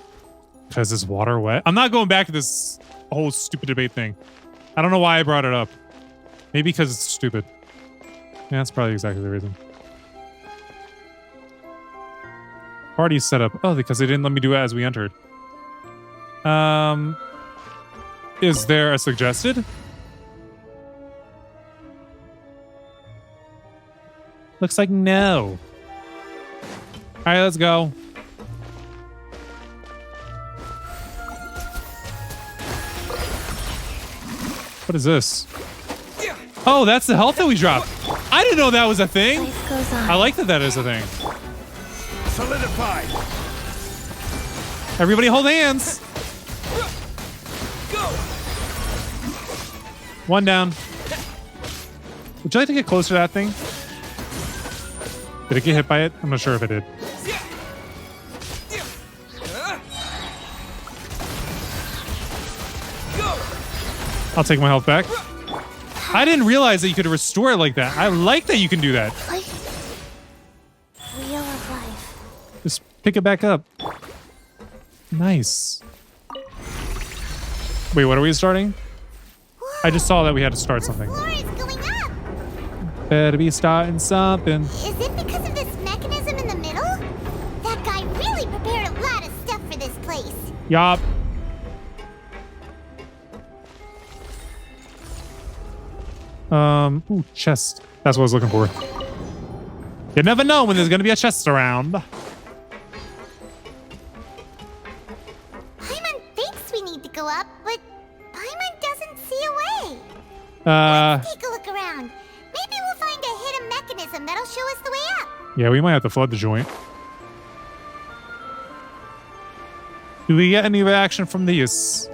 Speaker 1: Because is water wet? I'm not going back to this whole stupid debate thing. I don't know why I brought it up. Maybe because it's stupid. Yeah, that's probably exactly the reason. Party set up. Oh, because they didn't let me do it as we entered. Is there a suggested? Looks like no. All right, let's go. What is this? Oh, that's the health that we dropped. I didn't know that was a thing.
Speaker 2: Life goes on.
Speaker 1: I like that that is a thing.
Speaker 4: Solidified.
Speaker 1: Everybody hold hands.
Speaker 11: Go.
Speaker 1: One down. Would you like to get closer to that thing? Did it get hit by it? I'm not sure if it did. I'll take my health back. I didn't realize that you could restore it like that. I like that you can do that.
Speaker 2: Wheel of life.
Speaker 1: Just pick it back up. Nice. Wait, what are we starting? I just saw that we had to start something.
Speaker 2: Floor is going up.
Speaker 1: Better be starting something.
Speaker 2: Is it because of this mechanism in the middle? That guy really prepared a lot of stuff for this place.
Speaker 1: Yup. Ooh, chest. That's what I was looking for. You never know when there's gonna be a chest around.
Speaker 2: Paimon thinks we need to go up, but Paimon doesn't see a way. Let's take a look around. Maybe we'll find a hidden mechanism that'll show us the way up.
Speaker 1: Yeah, we might have to flood the joint. Do we get any reaction from these?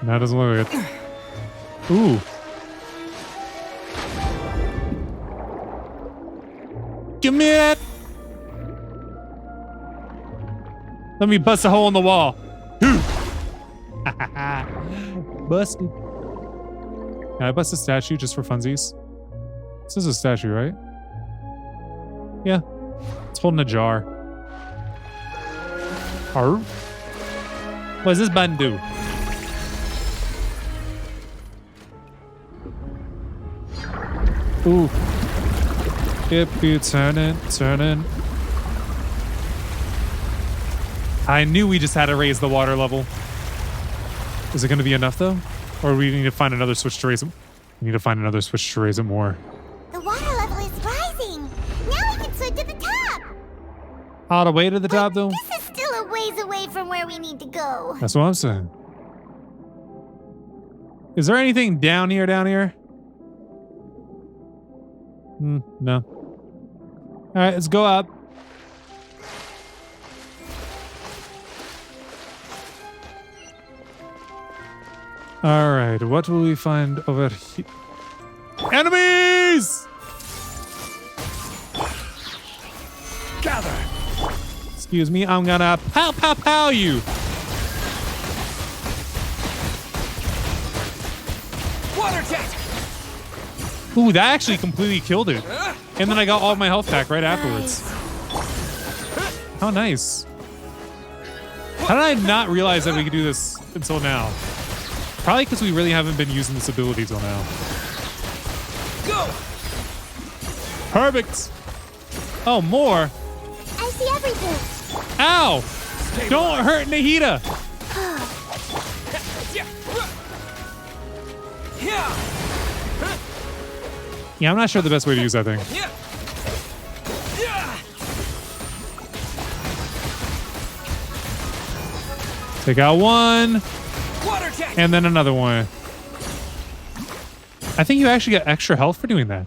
Speaker 1: No, it doesn't look good. Ooh. Give me it! Let me bust a hole in the wall. Busted. Can I bust a statue just for funsies? This is a statue, right? Yeah. It's holding a jar. Arr. What does this button do? Ooh. It be turning. I knew we just had to raise the water level. Is it going to be enough, though? Or we need to find another switch to raise it? We need to find another switch to raise it more.
Speaker 2: The water level is rising. Now we can swim to the top.
Speaker 1: All the way to the top, though?
Speaker 2: This is still a ways away from where we need to go.
Speaker 1: That's what I'm saying. Is there anything down here? No. All right, let's go up. All right, what will we find over here? Enemies!
Speaker 13: Gather!
Speaker 1: Excuse me, I'm gonna pow you.
Speaker 13: Water jet!
Speaker 1: Ooh, that actually completely killed it. And then I got all my health back right afterwards. How nice. How did I not realize that we could do this until now? Probably because we really haven't been using this ability till now.
Speaker 13: Go!
Speaker 1: Perfect. Oh, more.
Speaker 2: I see everything.
Speaker 1: Ow! Don't hurt Nahida. Yeah, I'm not sure the best way to use that thing. Take out one. And then another one. I think you actually get extra health for doing that.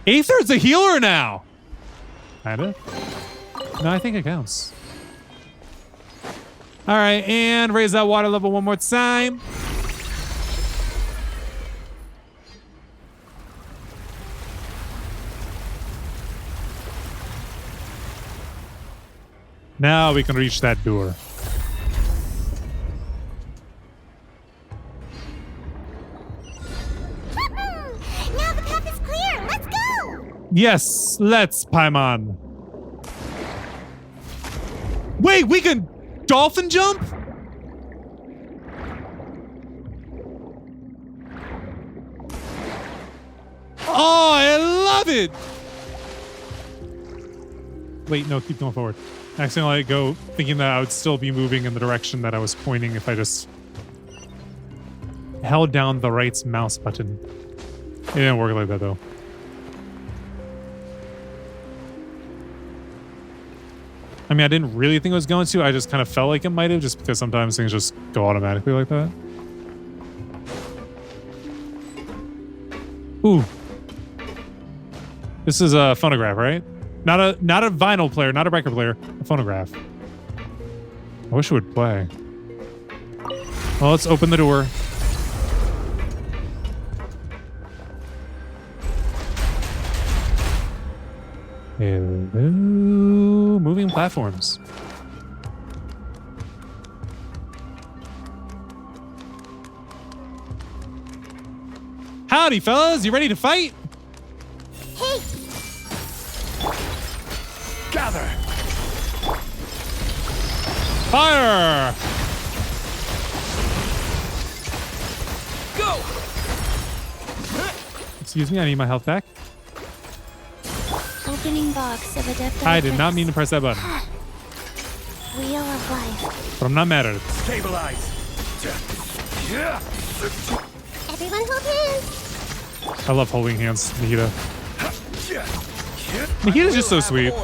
Speaker 1: Aether's a healer now. Kinda. No, I think it counts. All right, and raise that water level one more time. Now we can reach that door.
Speaker 2: Now the path is clear. Let's go.
Speaker 1: Yes, let's, Paimon. Wait, we can dolphin jump? Oh, I love it. Wait, no, keep going forward. I accidentally let it go, thinking that I would still be moving in the direction that I was pointing if I just held down the right mouse button. It didn't work like that, though. I mean, I didn't really think it was going to. I just kind of felt like it might have, just because sometimes things just go automatically like that. Ooh. This is a phonograph, right? Not a vinyl player, not a record player, a phonograph. I wish it would play. Well, let's open the door. Hello. Moving platforms. Howdy, fellas. You ready to fight?
Speaker 2: Hey.
Speaker 13: Gather.
Speaker 1: Fire! Excuse me, I need my health back.
Speaker 2: Opening box of Adept.
Speaker 1: I did not mean to press that button.
Speaker 2: Wheel of life.
Speaker 1: But I'm not mad at it.
Speaker 9: Stabilize.
Speaker 2: Everyone hold hands.
Speaker 1: I love holding hands, Mahita. Mahita's just so sweet.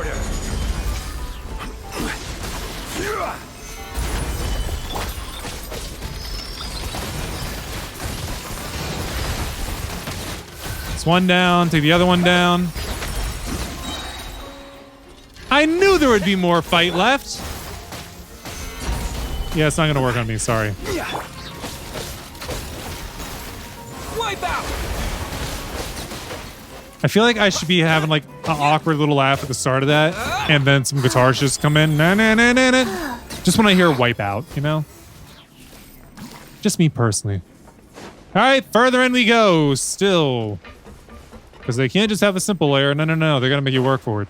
Speaker 1: It's one down, take the other one down. I knew there would be more fight left. Yeah, it's not gonna work on me, sorry.
Speaker 9: Wipe out.
Speaker 1: I feel like I should be having like an awkward little laugh at the start of that, and then some guitars just come in. Nah, nah, nah, nah, nah. Just when I hear wipe out, you know? Just me personally. All right, further in we go, still. Because they can't just have a simple layer. No, no, no. They're going to make you work for it.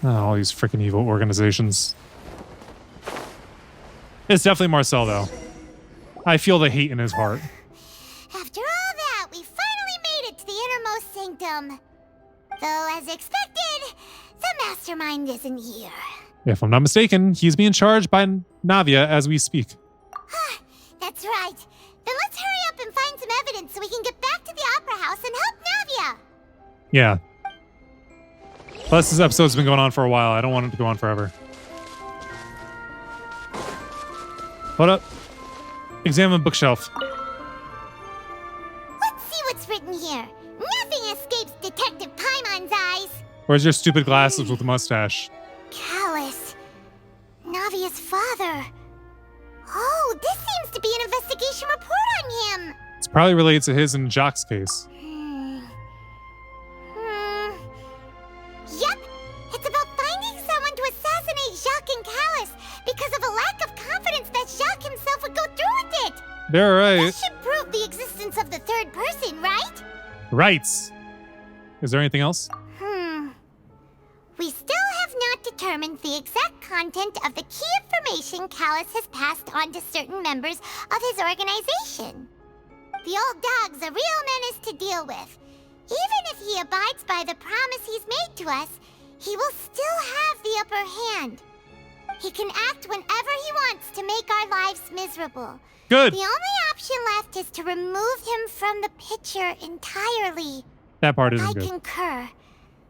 Speaker 1: Oh, all these freaking evil organizations. It's definitely Marcel, though. I feel the hate in his heart.
Speaker 2: After all that, we finally made it to the innermost sanctum. Though, as expected, the mastermind isn't here.
Speaker 1: If I'm not mistaken, he's being charged by Navia as we speak.
Speaker 2: That's right. Then let's hurry up and find some evidence so we can get back to the Opera House and help Navia.
Speaker 1: Yeah. Plus, this episode's been going on for a while. I don't want it to go on forever. Hold up. Examine bookshelf.
Speaker 2: Let's see what's written here. Nothing escapes Detective Paimon's eyes.
Speaker 1: Where's your stupid glasses with the mustache?
Speaker 2: Callus. Navia's father. Oh, this seems to be an investigation report on him.
Speaker 1: It's probably related to his and Jacques' case.
Speaker 2: Yep. It's about finding someone to assassinate Jacques and Callus because of a lack of confidence that Jacques himself would go through with it.
Speaker 1: They're right.
Speaker 2: That should prove the existence of the third person, right?
Speaker 1: Right. Is there anything else?
Speaker 2: We still have not determined the exact content of the key information Callus has passed on to certain members of his organization. The old dog's a real menace to deal with. Even if he abides by the promise he's made to us, he will still have the upper hand. He can act whenever he wants to make our lives miserable.
Speaker 1: Good.
Speaker 2: The only option left is to remove him from the picture entirely.
Speaker 1: That part isn't
Speaker 2: I
Speaker 1: good.
Speaker 2: concur.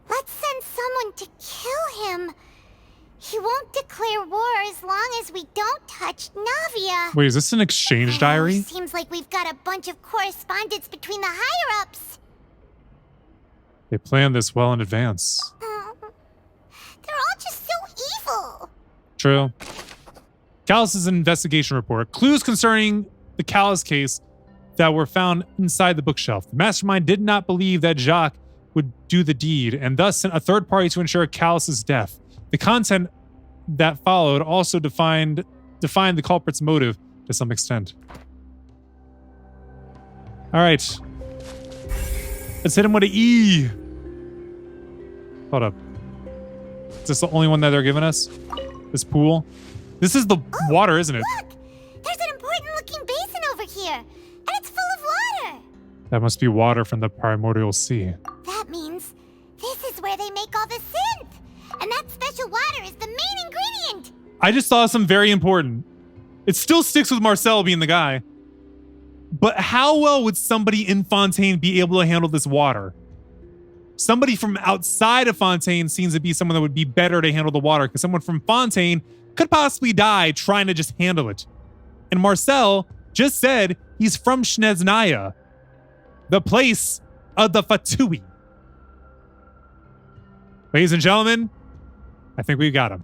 Speaker 2: Let's send someone to kill him. He won't declare war as long as we don't touch Navia.
Speaker 1: Wait, is this an exchange diary?
Speaker 2: Seems like we've got a bunch of correspondence between the higher-ups.
Speaker 1: They planned this well in advance.
Speaker 2: They're all just so evil.
Speaker 1: True. Callus's investigation report. Clues concerning the Callus case that were found inside the bookshelf. The mastermind did not believe that Jacques would do the deed, and thus sent a third party to ensure Callus's death. The content that followed also defined the culprit's motive to some extent. All right. Let's hit him with an E. Hold up. Is this the only one that they're giving us? This pool? This is the water, isn't it?
Speaker 2: Look! There's an important-looking basin over here, and it's full of water.
Speaker 1: That must be water from the primordial sea.
Speaker 2: That means this is where they make all the synth. And that special water is the main ingredient.
Speaker 1: I just saw something very important. It still sticks with Marcel being the guy. But how well would somebody in Fontaine be able to handle this water? Somebody from outside of Fontaine seems to be someone that would be better to handle the water, because someone from Fontaine could possibly die trying to just handle it. And Marcel just said he's from Snezhnaya, the place of the Fatui. Ladies and gentlemen, I think we got him.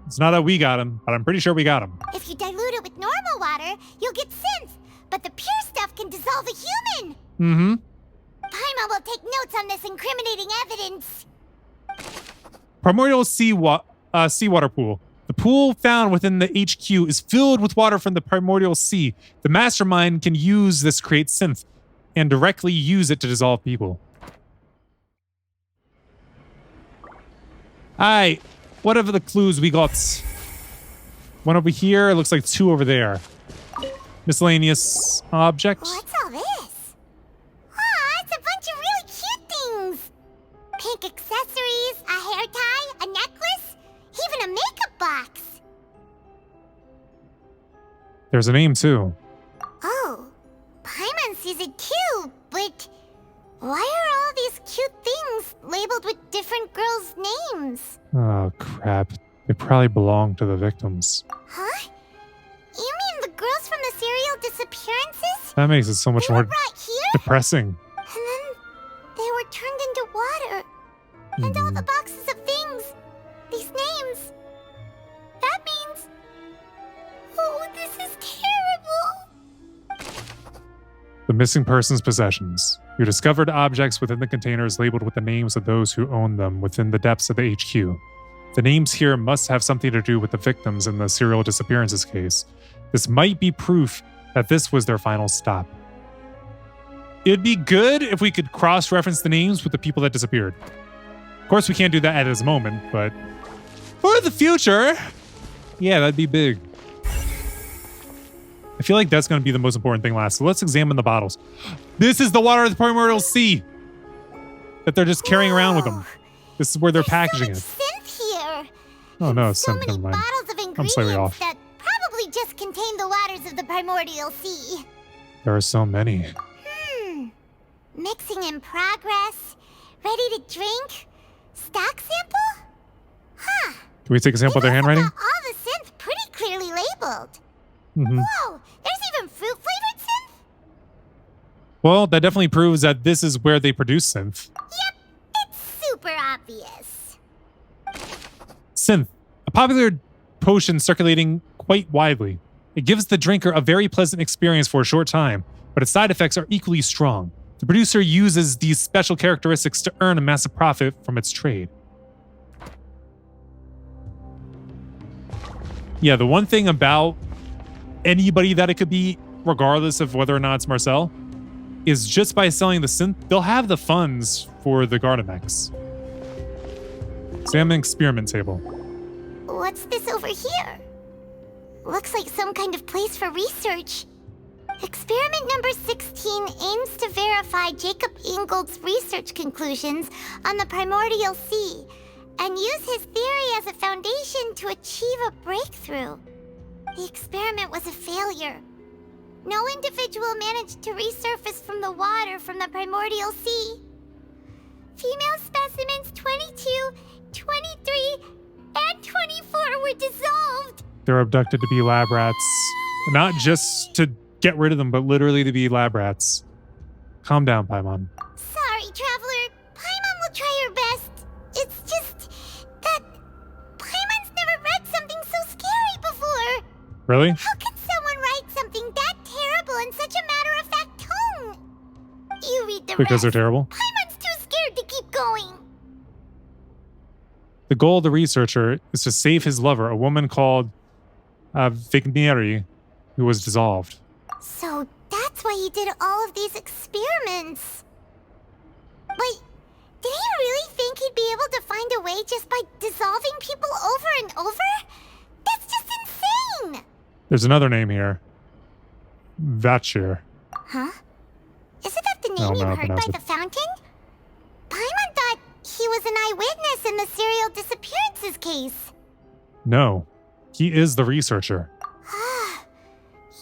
Speaker 1: It's not that we got him, but I'm pretty sure we got him.
Speaker 2: If you dilute it with normal water, you'll get synth. But the pure stuff can dissolve a human.
Speaker 1: Mm-hmm.
Speaker 2: Paimon will take notes on this incriminating evidence.
Speaker 1: Primordial seawater pool. The pool found within the HQ is filled with water from the primordial sea. The mastermind can use this to create synth and directly use it to dissolve people. Alright, whatever the clues we got. One over here, it looks like two over there. Miscellaneous objects.
Speaker 2: What's all this? like accessories, a hair tie, a necklace, even a makeup box.
Speaker 1: There's a name too.
Speaker 2: Oh, Paimon sees it too, but why are all these cute things labeled with different girls' names?
Speaker 1: Oh, crap. They probably belong to the victims.
Speaker 2: Huh? You mean the girls from the serial disappearances?
Speaker 1: That makes it so much more depressing.
Speaker 2: And then they were turned into water. And all the boxes of things. These names. That means... Oh, this is terrible.
Speaker 1: The missing person's possessions. You discovered objects within the containers labeled with the names of those who owned them within the depths of the HQ. The names here must have something to do with the victims in the serial disappearances case. This might be proof that this was their final stop. It'd be good if we could cross-reference the names with the people that disappeared. Of course, we can't do that at this moment, but for the future, yeah, that'd be big. I feel like that's going to be the most important thing last. So let's examine the bottles. This is the water of the primordial sea that they're just carrying around with them. This is where they're packaging it.
Speaker 2: Here.
Speaker 1: Oh no,
Speaker 2: So
Speaker 1: never
Speaker 2: many
Speaker 1: mind.
Speaker 2: bottles of
Speaker 1: I'm slightly
Speaker 2: ingredients
Speaker 1: off.
Speaker 2: that probably just contain the waters of the primordial sea.
Speaker 1: There are so many.
Speaker 2: Mixing in progress. Ready to drink. Stock sample? Huh.
Speaker 1: Can we take a sample of their handwriting?
Speaker 2: All the synth pretty clearly labeled.
Speaker 1: Mm-hmm.
Speaker 2: Whoa, there's even fruit-flavored synth?
Speaker 1: Well, that definitely proves that this is where they produce synth.
Speaker 2: Yep, it's super obvious.
Speaker 1: Synth, a popular potion circulating quite widely. It gives the drinker a very pleasant experience for a short time, but its side effects are equally strong. The producer uses these special characteristics to earn a massive profit from its trade. Yeah, the one thing about anybody that it could be, regardless of whether or not it's Marcel, is just by selling the synth, they'll have the funds for the Gardamex. Examine experiment table.
Speaker 2: What's this over here? Looks like some kind of place for research. Experiment number 16 aims to verify Jacob Ingold's research conclusions on the primordial sea and use his theory as a foundation to achieve a breakthrough. The experiment was a failure. No individual managed to resurface from the water from the primordial sea. Female specimens 22, 23, and 24 were dissolved.
Speaker 1: They're abducted to be lab rats. Not just to get rid of them, but literally to be lab rats. Calm down, Paimon.
Speaker 2: Sorry, Traveler. Paimon will try her best. It's just that Paimon's never read something so scary before.
Speaker 1: Really?
Speaker 2: How can someone write something that terrible in such a matter-of-fact tone? You read the
Speaker 1: Because
Speaker 2: rest.
Speaker 1: they're terrible?
Speaker 2: Paimon's too scared to keep going.
Speaker 1: The goal of the researcher is to save his lover, a woman called Vigneri, who was dissolved.
Speaker 2: So that's why he did all of these experiments. Wait, did he really think he'd be able to find a way just by dissolving people over and over? That's just insane!
Speaker 1: There's another name here. Vatchir.
Speaker 2: Huh? Isn't that the
Speaker 1: I
Speaker 2: name
Speaker 1: don't
Speaker 2: you
Speaker 1: know how to
Speaker 2: heard by
Speaker 1: pronounce it.
Speaker 2: the fountain? Paimon thought he was an eyewitness in the serial disappearances case.
Speaker 1: No, he is the researcher.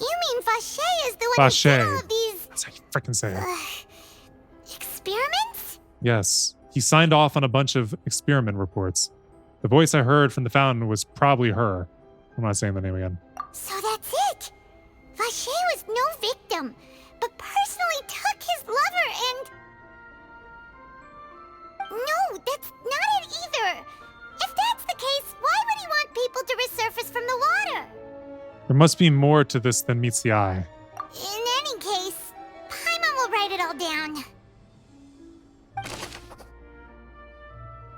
Speaker 2: You mean Vache is the one who did all
Speaker 1: Vache.
Speaker 2: of these
Speaker 1: That's how you freaking say it.
Speaker 2: experiments?
Speaker 1: Yes, he signed off on a bunch of experiment reports. The voice I heard from the fountain was probably her. I'm not saying the name again.
Speaker 2: So that's it. Vache was no victim, but personally took his lover and... No, that's not it either. If that's the case, why would he want people to resurface from the water?
Speaker 1: There must be more to this than meets the eye.
Speaker 2: In any case, Paimon will write it all down.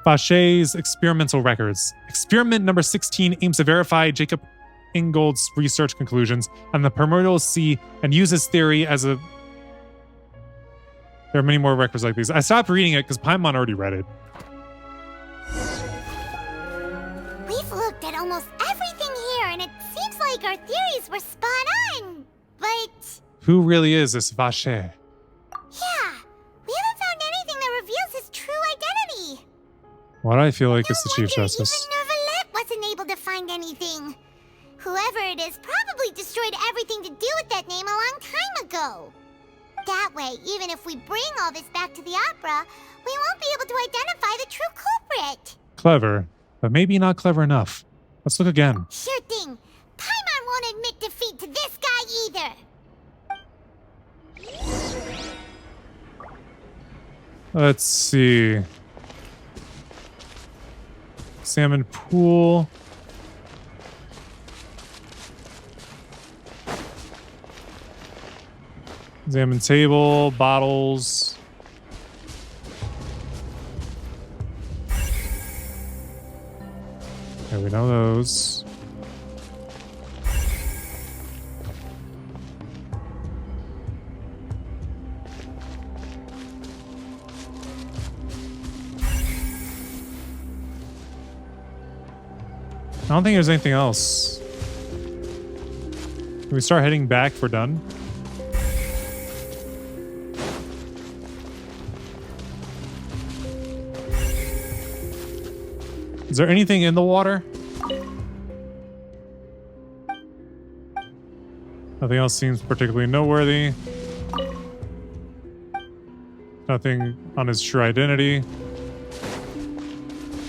Speaker 1: Vache's experimental records. Experiment number 16 aims to verify Jacob Ingold's research conclusions on the primordial sea and use his theory as a... There are many more records like these. I stopped reading it because Paimon already read it.
Speaker 2: We've looked at almost everything here, and it seems like our theories were spot on. But,
Speaker 1: Who really is this Vache?
Speaker 2: yeah, we haven't found anything that reveals his true identity.
Speaker 1: Why do I feel like it's the Chief Justice?
Speaker 2: Even Nervalette wasn't able to find anything. Whoever it is probably destroyed everything to do with that name a long time ago. That way, even if we bring all this back to the opera, we won't be able to identify the true culprit.
Speaker 1: Clever, but maybe not clever enough. Let's look again.
Speaker 2: Sure thing. Paimon won't admit defeat to this guy either.
Speaker 1: Let's see. Salmon pool. Examine table, bottles. Okay, we know those. I don't think there's anything else. Can we start heading back if we're done? Is there anything in the water? Nothing else seems particularly noteworthy. Nothing on his true identity.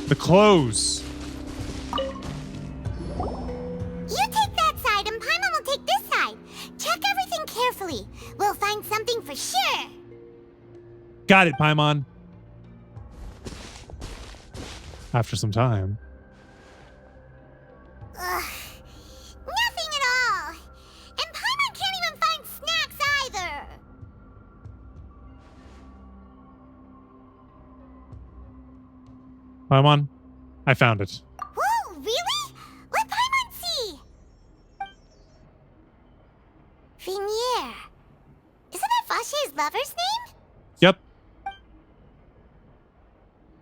Speaker 1: The clothes.
Speaker 2: You take that side and Paimon will take this side. Check everything carefully. We'll find something for sure.
Speaker 1: Got it, Paimon. After some time.
Speaker 2: Ugh. Nothing at all. And Paimon can't even find snacks either.
Speaker 1: Paimon, I found it.
Speaker 2: Whoa, really? Let Paimon see. Vinier. Isn't that Vache's lover's name?
Speaker 1: Yep.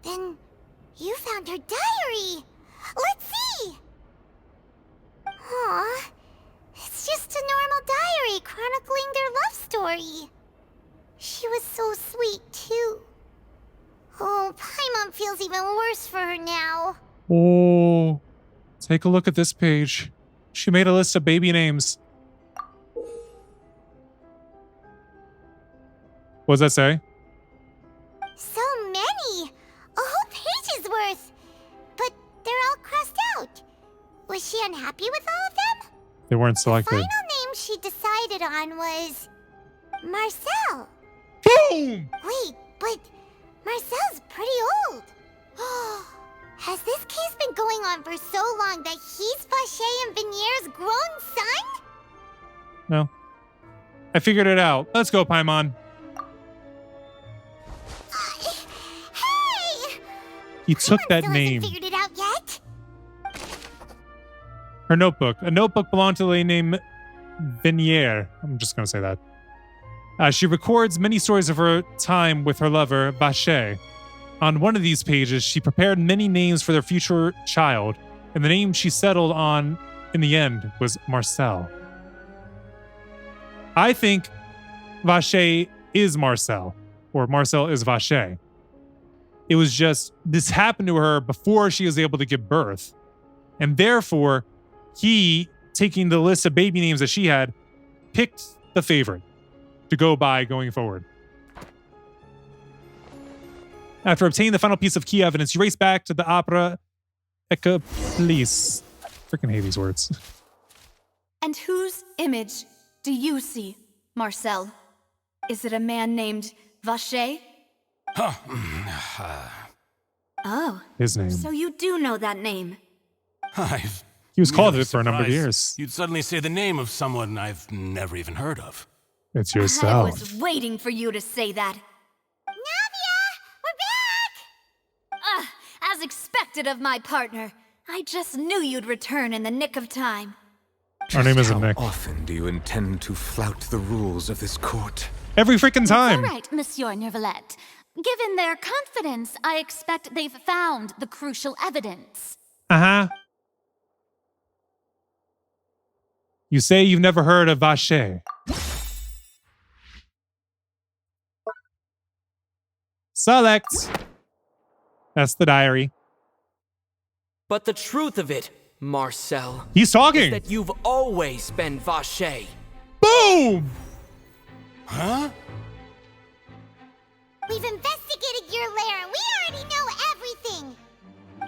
Speaker 2: Then you found her diary. Let's see. Aw. It's just a normal diary chronicling their love story. She was so sweet, too. Oh, Paimon feels even worse for her now.
Speaker 1: Oh, take a look at this page. She made a list of baby names. What does that say?
Speaker 2: So many! A whole page's worth! But they're all crossed out. Was she unhappy with all of them?
Speaker 1: They weren't
Speaker 2: The
Speaker 1: selected.
Speaker 2: final name she decided on was... Marcel.
Speaker 1: Boom!
Speaker 2: Wait, but Marcel's pretty old. Has this case been going on for so long that he's Vache and Vinier's grown son?
Speaker 1: No. I figured it out. Let's go, Paimon.
Speaker 2: Hey!
Speaker 1: He took that
Speaker 2: Still
Speaker 1: name.
Speaker 2: hasn't figured it out yet?
Speaker 1: Her notebook. A notebook belonged to the lady named Vinier. I'm just going to say that. She records many stories of her time with her lover, Vache. On one of these pages, she prepared many names for their future child, and the name she settled on in the end was Marcel. I think Vache is Marcel, or Marcel is Vache. It was just, this happened to her before she was able to give birth. And therefore, he, taking the list of baby names that she had, picked the favorite to go by going forward. After obtaining the final piece of key evidence, you race back to the Opera Ecopolis. Freaking hate these words.
Speaker 3: And whose image do you see, Marcel? Is it a man named Vache? Oh.
Speaker 1: His name.
Speaker 3: So you do know that name.
Speaker 1: He was called
Speaker 9: really
Speaker 1: it for a number of
Speaker 9: surprised
Speaker 1: years.
Speaker 9: You'd suddenly say the name of someone I've never even heard of.
Speaker 1: It's
Speaker 3: I
Speaker 1: yourself.
Speaker 3: was waiting for you to say that. As expected of my partner. I just knew you'd return in the nick of time.
Speaker 1: Our name isn't Nick.
Speaker 10: How often do you intend to flout the rules of this court?
Speaker 1: Every freaking time.
Speaker 12: All right, Monsieur Nervalette. Given their confidence, I expect they've found the crucial evidence.
Speaker 1: Uh-huh. You say you've never heard of Vache. Select. That's the diary.
Speaker 6: But the truth of it, Marcel,
Speaker 1: He's talking.
Speaker 6: is that you've always been Vacher.
Speaker 1: Boom!
Speaker 9: Huh?
Speaker 2: We've investigated your lair. We already know everything.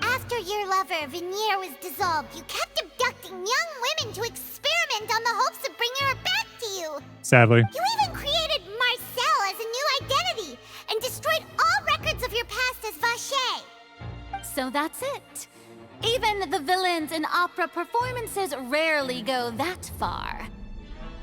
Speaker 2: After your lover, Venier, was dissolved, you kept abducting young women to experiment on the hopes of bringing her back to you.
Speaker 1: Sadly.
Speaker 2: You even created Marcel as a new identity and destroyed all records of your past as Vacher.
Speaker 12: So that's it. Even the villains in opera performances rarely go that far.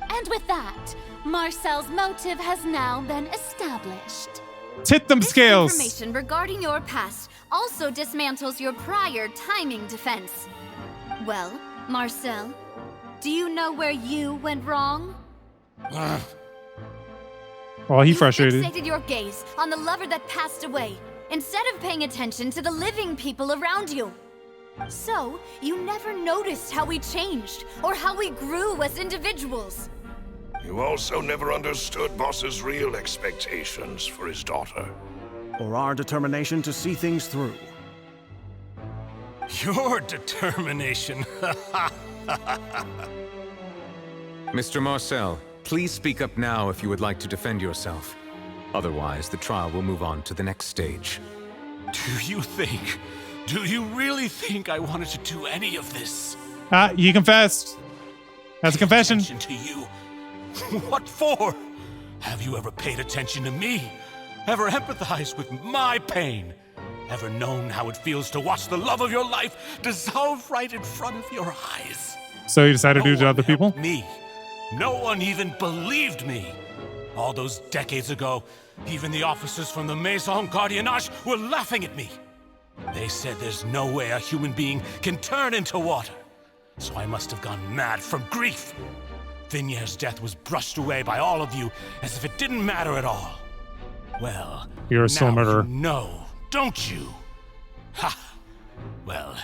Speaker 12: And with that, Marcel's motive has now been established.
Speaker 1: Tip them scales.
Speaker 3: Information regarding your past also dismantles your prior timing defense. Well, Marcel, do you know where you went wrong?
Speaker 1: Well, he frustrated.
Speaker 3: You fixated your gaze on the lover that passed away, instead of paying attention to the living people around you. So, you never noticed how we changed, or how we grew as individuals.
Speaker 4: You also never understood Boss's real expectations for his daughter.
Speaker 15: Or our determination to see things through.
Speaker 9: Your determination.
Speaker 10: Mr. Marcel, please speak up now if you would like to defend yourself. Otherwise, the trial will move on to the next stage.
Speaker 9: Do you really think I wanted to do any of this?
Speaker 1: He confessed. That's a confession.
Speaker 9: Attention to you. What for? Have you ever paid attention to me? Ever empathized with my pain? Ever known how it feels to watch the love of your life dissolve right in front of your eyes?
Speaker 1: So you decided to do it to other people?
Speaker 9: Me. No one even believed me. All those decades ago, even the officers from the Maison Gardiennage were laughing at me. They said there's no way a human being can turn into water. So I must have gone mad from grief. Vinier's death was brushed away by all of you as if it didn't matter at all. Well,
Speaker 1: you're still a murderer.
Speaker 9: You know, don't you? Ha! Well,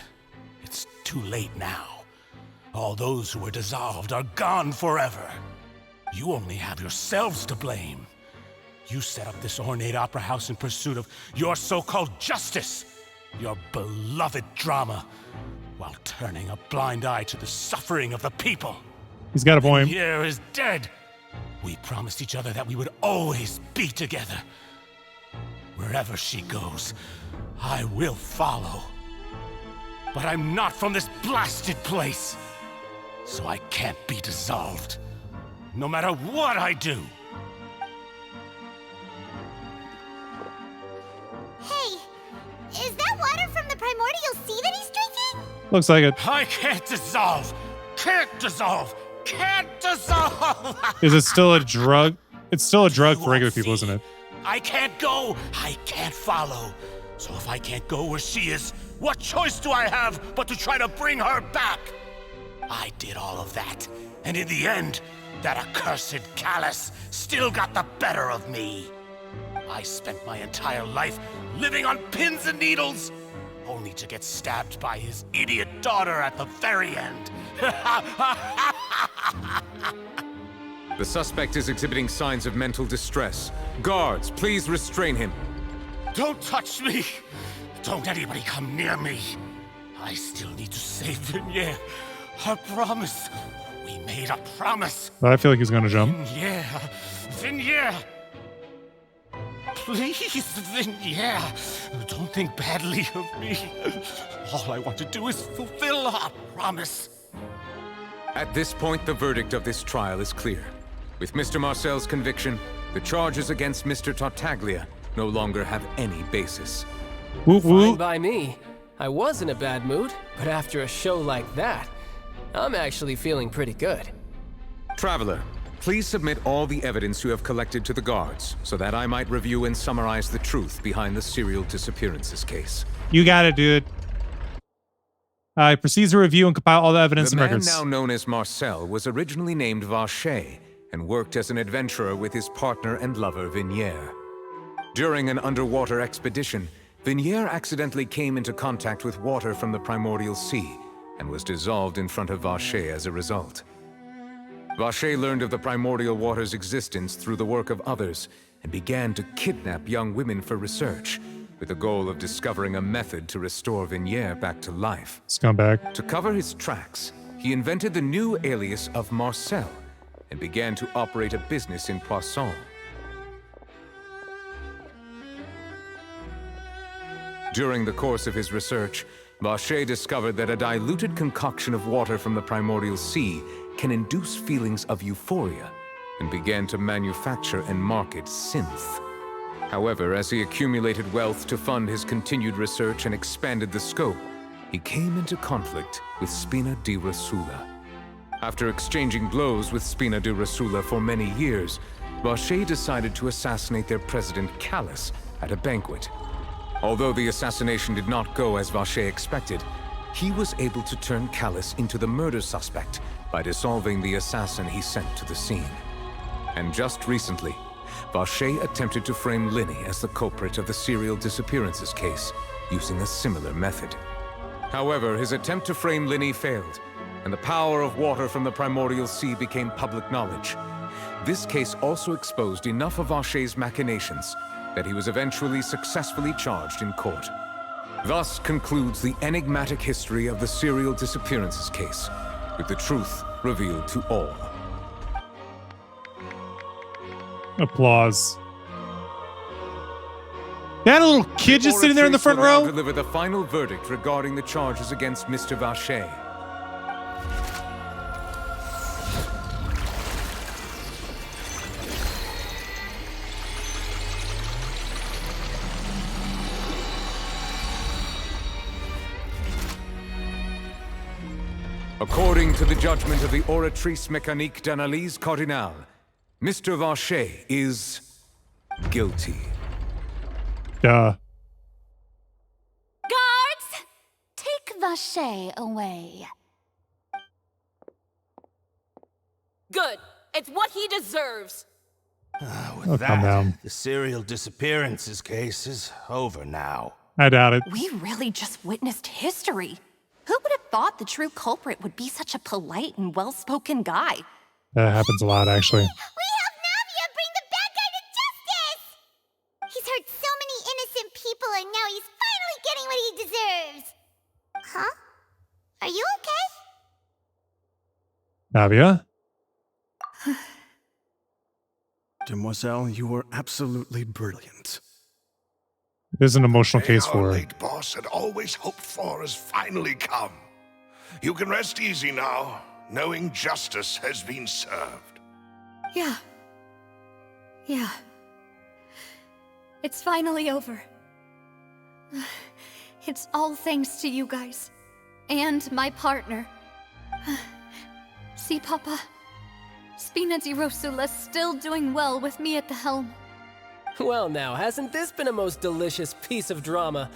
Speaker 9: it's too late now. All those who were dissolved are gone forever. You only have yourselves to blame. You set up this ornate opera house in pursuit of your so-called justice, your beloved drama, while turning a blind eye to the suffering of the people.
Speaker 1: He's got a point.
Speaker 9: Here is dead. We promised each other that we would always be together. Wherever she goes, I will follow. But I'm not from this blasted place, so I can't be dissolved, no matter what I do.
Speaker 2: Hey, is that water from the primordial sea that he's drinking?
Speaker 1: Looks like it.
Speaker 9: I can't dissolve! Can't dissolve! Can't dissolve!
Speaker 1: Is it still a drug? It's still a drug for regular people, isn't it?
Speaker 9: I can't go! I can't follow! So if I can't go where she is, what choice do I have but to try to bring her back? I did all of that, and in the end, that accursed Callus still got the better of me. I spent my entire life living on pins and needles, only to get stabbed by his idiot daughter at the very end.
Speaker 10: The suspect is exhibiting signs of mental distress. Guards, please restrain him.
Speaker 9: Don't touch me! Don't anybody come near me! I still need to save Venier. Our promise. We made a promise.
Speaker 1: But I feel like he's gonna jump.
Speaker 9: Venier. Venier. Please, Venier. Don't think badly of me. All I want to do is fulfill our promise.
Speaker 10: At this point, the verdict of this trial is clear. With Mr. Marcel's conviction, the charges against Mr. Tartaglia no longer have any basis.
Speaker 11: Fine by me. I was in a bad mood, but after a show like that, I'm actually feeling pretty good.
Speaker 10: Traveler, please submit all the evidence you have collected to the guards, so that I might review and summarize the truth behind the serial disappearances case.
Speaker 1: You got it, dude. He proceeds to review and compile all the evidence and records.
Speaker 10: The man now known as Marcel was originally named Vacher and worked as an adventurer with his partner and lover Venier. During an underwater expedition, Venier accidentally came into contact with water from the primordial sea and was dissolved in front of Vacher as a result. Vacher learned of the primordial water's existence through the work of others and began to kidnap young women for research, with the goal of discovering a method to restore Vignier back to life.
Speaker 1: Scumbag.
Speaker 10: To cover his tracks, he invented the new alias of Marcel and began to operate a business in Poisson. During the course of his research, Vacher discovered that a diluted concoction of water from the primordial sea can induce feelings of euphoria, and began to manufacture and market synth. However, as he accumulated wealth to fund his continued research and expanded the scope, he came into conflict with Spina di Rosula. After exchanging blows with Spina di Rosula for many years, Vacher decided to assassinate their president Callus at a banquet. Although the assassination did not go as Vacher expected, he was able to turn Callus into the murder suspect by dissolving the assassin he sent to the scene. And just recently, Vacher attempted to frame Linny as the culprit of the serial disappearances case, using a similar method. However, his attempt to frame Linny failed, and the power of water from the primordial sea became public knowledge. This case also exposed enough of Vacher's machinations that he was eventually successfully charged in court. Thus concludes the enigmatic history of the serial disappearances case, with the truth revealed to all.
Speaker 1: Applause. They had a little kid just sitting there in the front
Speaker 10: Oratrice will now
Speaker 1: row.
Speaker 10: deliver the final verdict regarding the charges against Mr. Vacher. According to the judgment of the Oratrice Mécanique d'Analyse Cardinale, Mr. Vacher is guilty.
Speaker 1: Duh.
Speaker 12: Guards! Take Vacher away.
Speaker 17: Good. It's what he deserves.
Speaker 15: With
Speaker 1: Oh, calm down.
Speaker 15: the serial disappearances case is over now.
Speaker 1: I doubt it.
Speaker 14: We really just witnessed history. Who would have thought the true culprit would be such a polite and well-spoken guy?
Speaker 1: That happens a lot, actually.
Speaker 2: We help Navia bring the bad guy to justice! He's hurt so many innocent people and now he's finally getting what he deserves! Huh? Are you okay?
Speaker 1: Navia?
Speaker 15: Demoiselle, you were absolutely brilliant.
Speaker 1: It is an emotional case
Speaker 4: Our
Speaker 1: for her.
Speaker 4: late boss had always hoped for has finally come. You can rest easy now, knowing justice has been served.
Speaker 3: Yeah. Yeah. It's finally over. It's all thanks to you guys. And my partner. See, Papa? Spina di Rosula's still doing well with me at the helm.
Speaker 11: Well now, hasn't this been a most delicious piece of drama?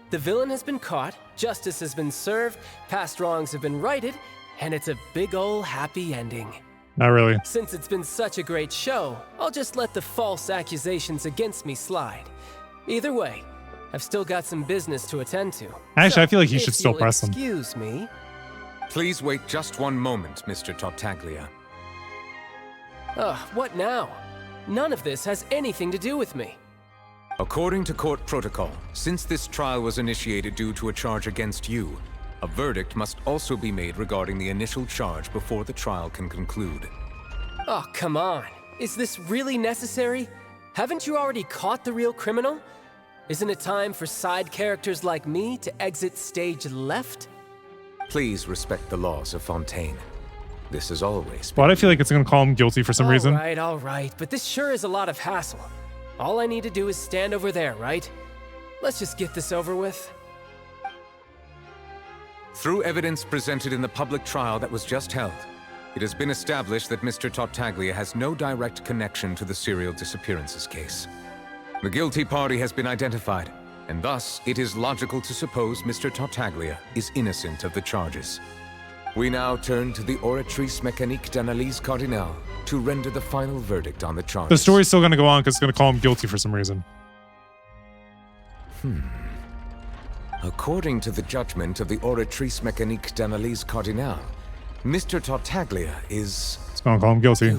Speaker 11: The villain has been caught, justice has been served, past wrongs have been righted, and it's a big ol' happy ending.
Speaker 1: Not really.
Speaker 11: Since it's been such a great show, I'll just let the false accusations against me slide. Either way, I've still got some business to attend to.
Speaker 1: Actually, I feel like he
Speaker 11: if
Speaker 1: should still
Speaker 11: you'll
Speaker 1: press them.
Speaker 11: Excuse me.
Speaker 10: Please wait just one moment, Mr. Tartaglia.
Speaker 11: Ugh, what now? None of this has anything to do with me.
Speaker 10: According to court protocol, since this trial was initiated due to a charge against you, a verdict must also be made regarding the initial charge before the trial can conclude.
Speaker 11: Oh, come on. Is this really necessary? Haven't you already caught the real criminal? Isn't it time for side characters like me to exit stage left?
Speaker 10: Please respect the laws of Fontaine. This is always...
Speaker 1: Why do I feel like it's going to call him guilty for some reason?
Speaker 11: All right, but this sure is a lot of hassle. All I need to do is stand over there, right? Let's just get this over with.
Speaker 10: Through evidence presented in the public trial that was just held, it has been established that Mr. Tartaglia has no direct connection to the serial disappearances case. The guilty party has been identified, and thus it is logical to suppose Mr. Tartaglia is innocent of the charges. We now turn to the Oratrice Mécanique d'Analyse Cardinale to render the final verdict on the charges.
Speaker 1: The story's still going to go on because it's going to call him guilty for some reason.
Speaker 10: According to the judgment of the Oratrice Mécanique d'Analyse Cardinale, Mr. Tartaglia is...
Speaker 1: It's going to call him guilty.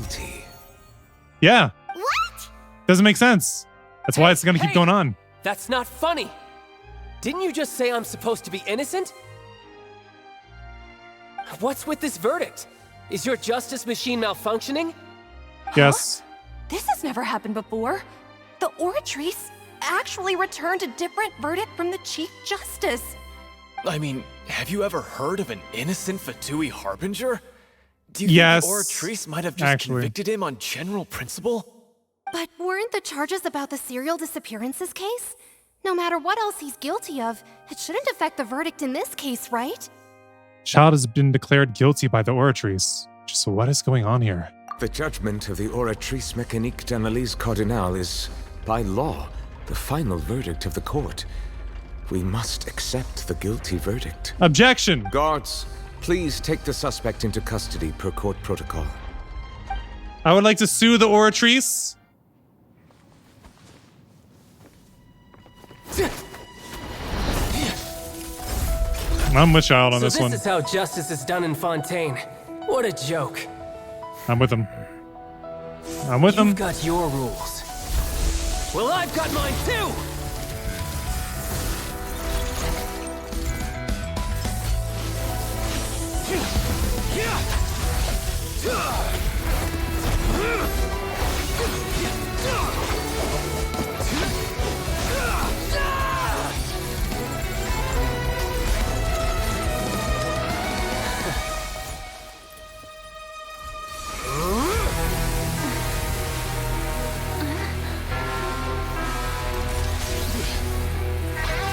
Speaker 1: Yeah.
Speaker 2: What?
Speaker 1: Doesn't make sense. That's why it's going to keep going on.
Speaker 11: That's not funny! Didn't you just say I'm supposed to be innocent? What's with this verdict? Is your justice machine malfunctioning?
Speaker 1: Yes.
Speaker 14: This has never happened before. The Oratrice actually returned a different verdict from the Chief Justice.
Speaker 13: I mean, have you ever heard of an innocent Fatui Harbinger? Do you
Speaker 1: Yes,
Speaker 13: think the Oratrice might have just convicted him on general principle?
Speaker 14: But weren't the charges about the serial disappearances case? No matter what else he's guilty of, it shouldn't affect the verdict in this case, right?
Speaker 1: Child has been declared guilty by the Oratrice. So what is going on here?
Speaker 10: The judgment of the Oratrice Mécanique d'Analyse Cardinal is, by law, the final verdict of the court. We must accept the guilty verdict.
Speaker 1: Objection!
Speaker 10: Guards, please take the suspect into custody per court protocol.
Speaker 1: I would like to sue the Oratrice. I'm with Child on this one.
Speaker 11: This is how justice is done in Fontaine. What a joke.
Speaker 1: I'm with him. I'm with him.
Speaker 11: You've got your rules. Well, I've got mine too!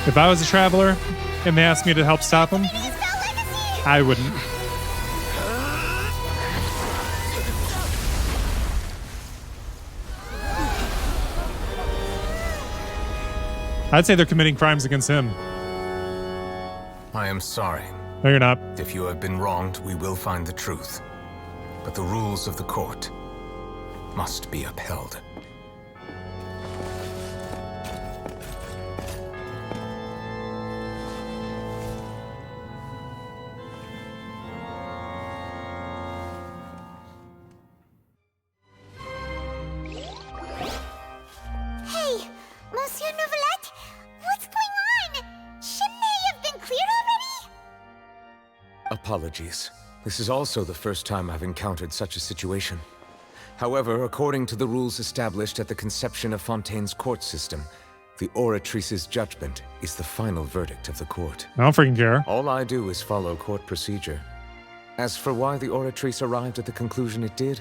Speaker 1: If I was a traveler and they asked me to help stop him, I wouldn't. I'd say they're committing crimes against him.
Speaker 10: I am sorry.
Speaker 1: No, you're not.
Speaker 10: If you have been wronged, we will find the truth. But the rules of the court must be upheld.
Speaker 2: Hey, Monsieur Novelette, what's going on? Shouldn't they have been cleared already?
Speaker 10: Apologies. This is also the first time I've encountered such a situation. However, according to the rules established at the conception of Fontaine's court system, the Oratrice's judgment is the final verdict of the court.
Speaker 1: I don't freaking care.
Speaker 10: All I do is follow court procedure. As for why the Oratrice arrived at the conclusion it did,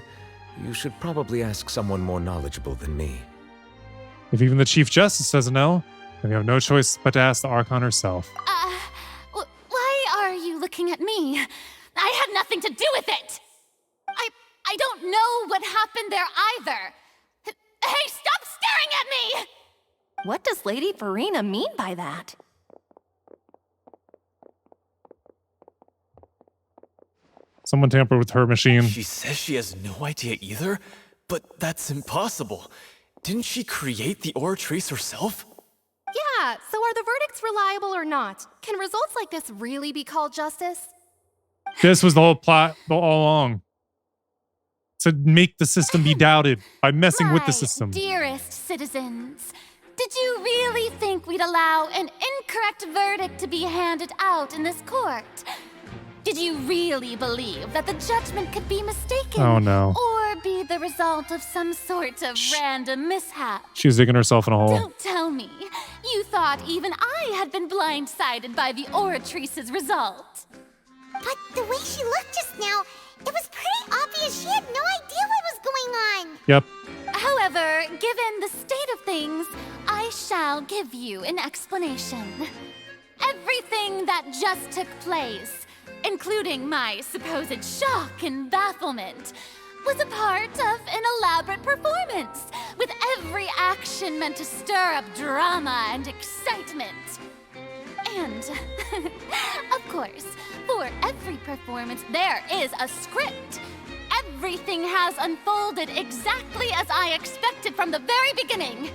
Speaker 10: you should probably ask someone more knowledgeable than me.
Speaker 1: If even the Chief Justice doesn't know, then we have no choice but to ask the Archon herself.
Speaker 12: Why are you looking at me? I had nothing to do with it! I don't know what happened there either! Hey, stop staring at me!
Speaker 14: What does Lady Farina mean by that?
Speaker 1: Someone tampered with her machine.
Speaker 13: She says she has no idea either, but that's impossible. Didn't she create the Oratrice herself?
Speaker 14: Yeah, so are the verdicts reliable or not? Can results like this really be called justice?
Speaker 1: This was the whole plot all along. To make the system be doubted by messing with the system.
Speaker 12: Dearest citizens, did you really think we'd allow an incorrect verdict to be handed out in this court? Did you really believe that the judgment could be mistaken?
Speaker 1: Oh, no.
Speaker 12: Or be the result of some sort of random mishap?
Speaker 1: She was digging herself in a hole.
Speaker 12: Don't tell me. You thought even I had been blindsided by the Oratrice's result.
Speaker 2: But the way she looked just now, it was pretty obvious she had no idea what was going on.
Speaker 1: Yep.
Speaker 12: However, given the state of things, I shall give you an explanation. Everything that just took place, including my supposed shock and bafflement, was a part of an elaborate performance, with every action meant to stir up drama and excitement. And, of course, for every performance, there is a script. Everything has unfolded exactly as I expected from the very beginning.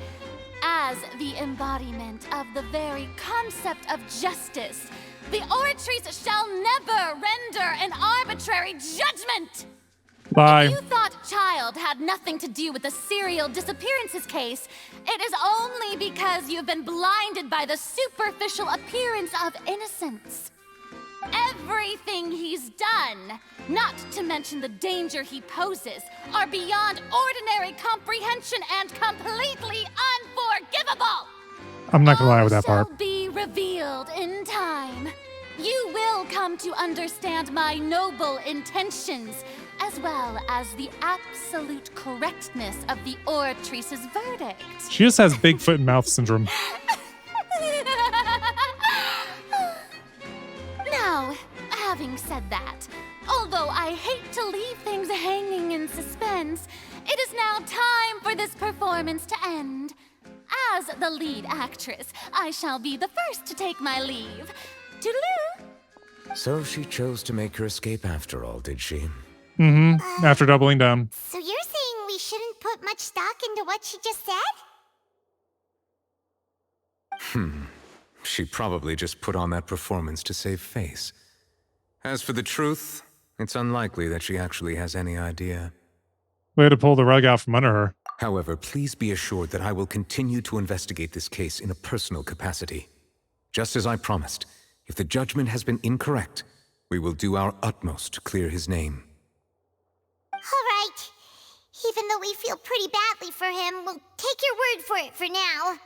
Speaker 12: As the embodiment of the very concept of justice, the Oratrice shall never render an arbitrary judgment!
Speaker 1: Bye.
Speaker 12: If you thought Child had nothing to do with the serial disappearances case, it is only because you've been blinded by the superficial appearance of innocence. Everything he's done, not to mention the danger he poses, are beyond ordinary comprehension and completely unforgivable.
Speaker 1: I'm not gonna lie with that
Speaker 12: All
Speaker 1: part.
Speaker 12: shall be revealed in time. You will come to understand my noble intentions, as well as the absolute correctness of the Oratrice's verdict.
Speaker 1: She just has big foot and mouth syndrome.
Speaker 12: Now, having said that, although I hate to leave things hanging in suspense, it is now time for this performance to end. As the lead actress, I shall be the first to take my leave. Toodaloo!
Speaker 10: So she chose to make her escape after all, did she?
Speaker 1: Mm-hmm. After doubling down.
Speaker 2: So you're saying we shouldn't put much stock into what she just said?
Speaker 10: She probably just put on that performance to save face. As for the truth, it's unlikely that she actually has any idea.
Speaker 1: Way to pull the rug out from under her.
Speaker 10: However, please be assured that I will continue to investigate this case in a personal capacity. Just as I promised, if the judgment has been incorrect, we will do our utmost to clear his name.
Speaker 2: All right. Even though we feel pretty badly for him, we'll take your word for it for now.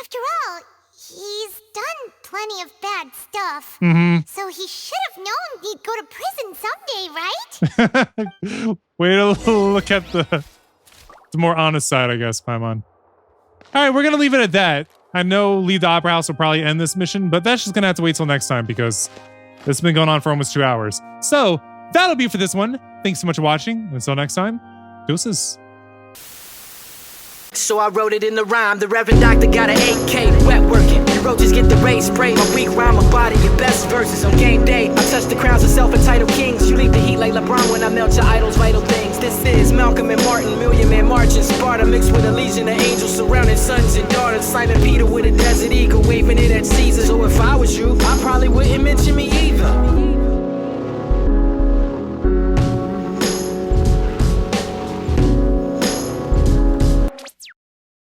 Speaker 2: After all, he's done plenty of bad stuff. So he should have known he'd go to prison someday, right?
Speaker 1: Way to look at the more honest side, I guess, Paimon. All right, we're going to leave it at that. I know Leave the Opera House will probably end this mission, but that's just going to have to wait till next time because it's been going on for almost 2 hours. So that'll be for this one. Thanks so much for watching. Until next time, deuces.
Speaker 18: So I wrote it in the rhyme. The Reverend Doctor got an AK, wet working. The roaches get the race spray. My weak rhyme, my body, your best verses on game day. I touch the crowns of self-entitled kings. You leave the heat like LeBron when I melt your idol's vital things. This is Malcolm and Martin, Million Man March in Sparta, mixed with a legion of angels surrounding sons and daughters. Simon Peter with a desert eagle, waving it at Caesar. So if I was you, I probably wouldn't mention me either.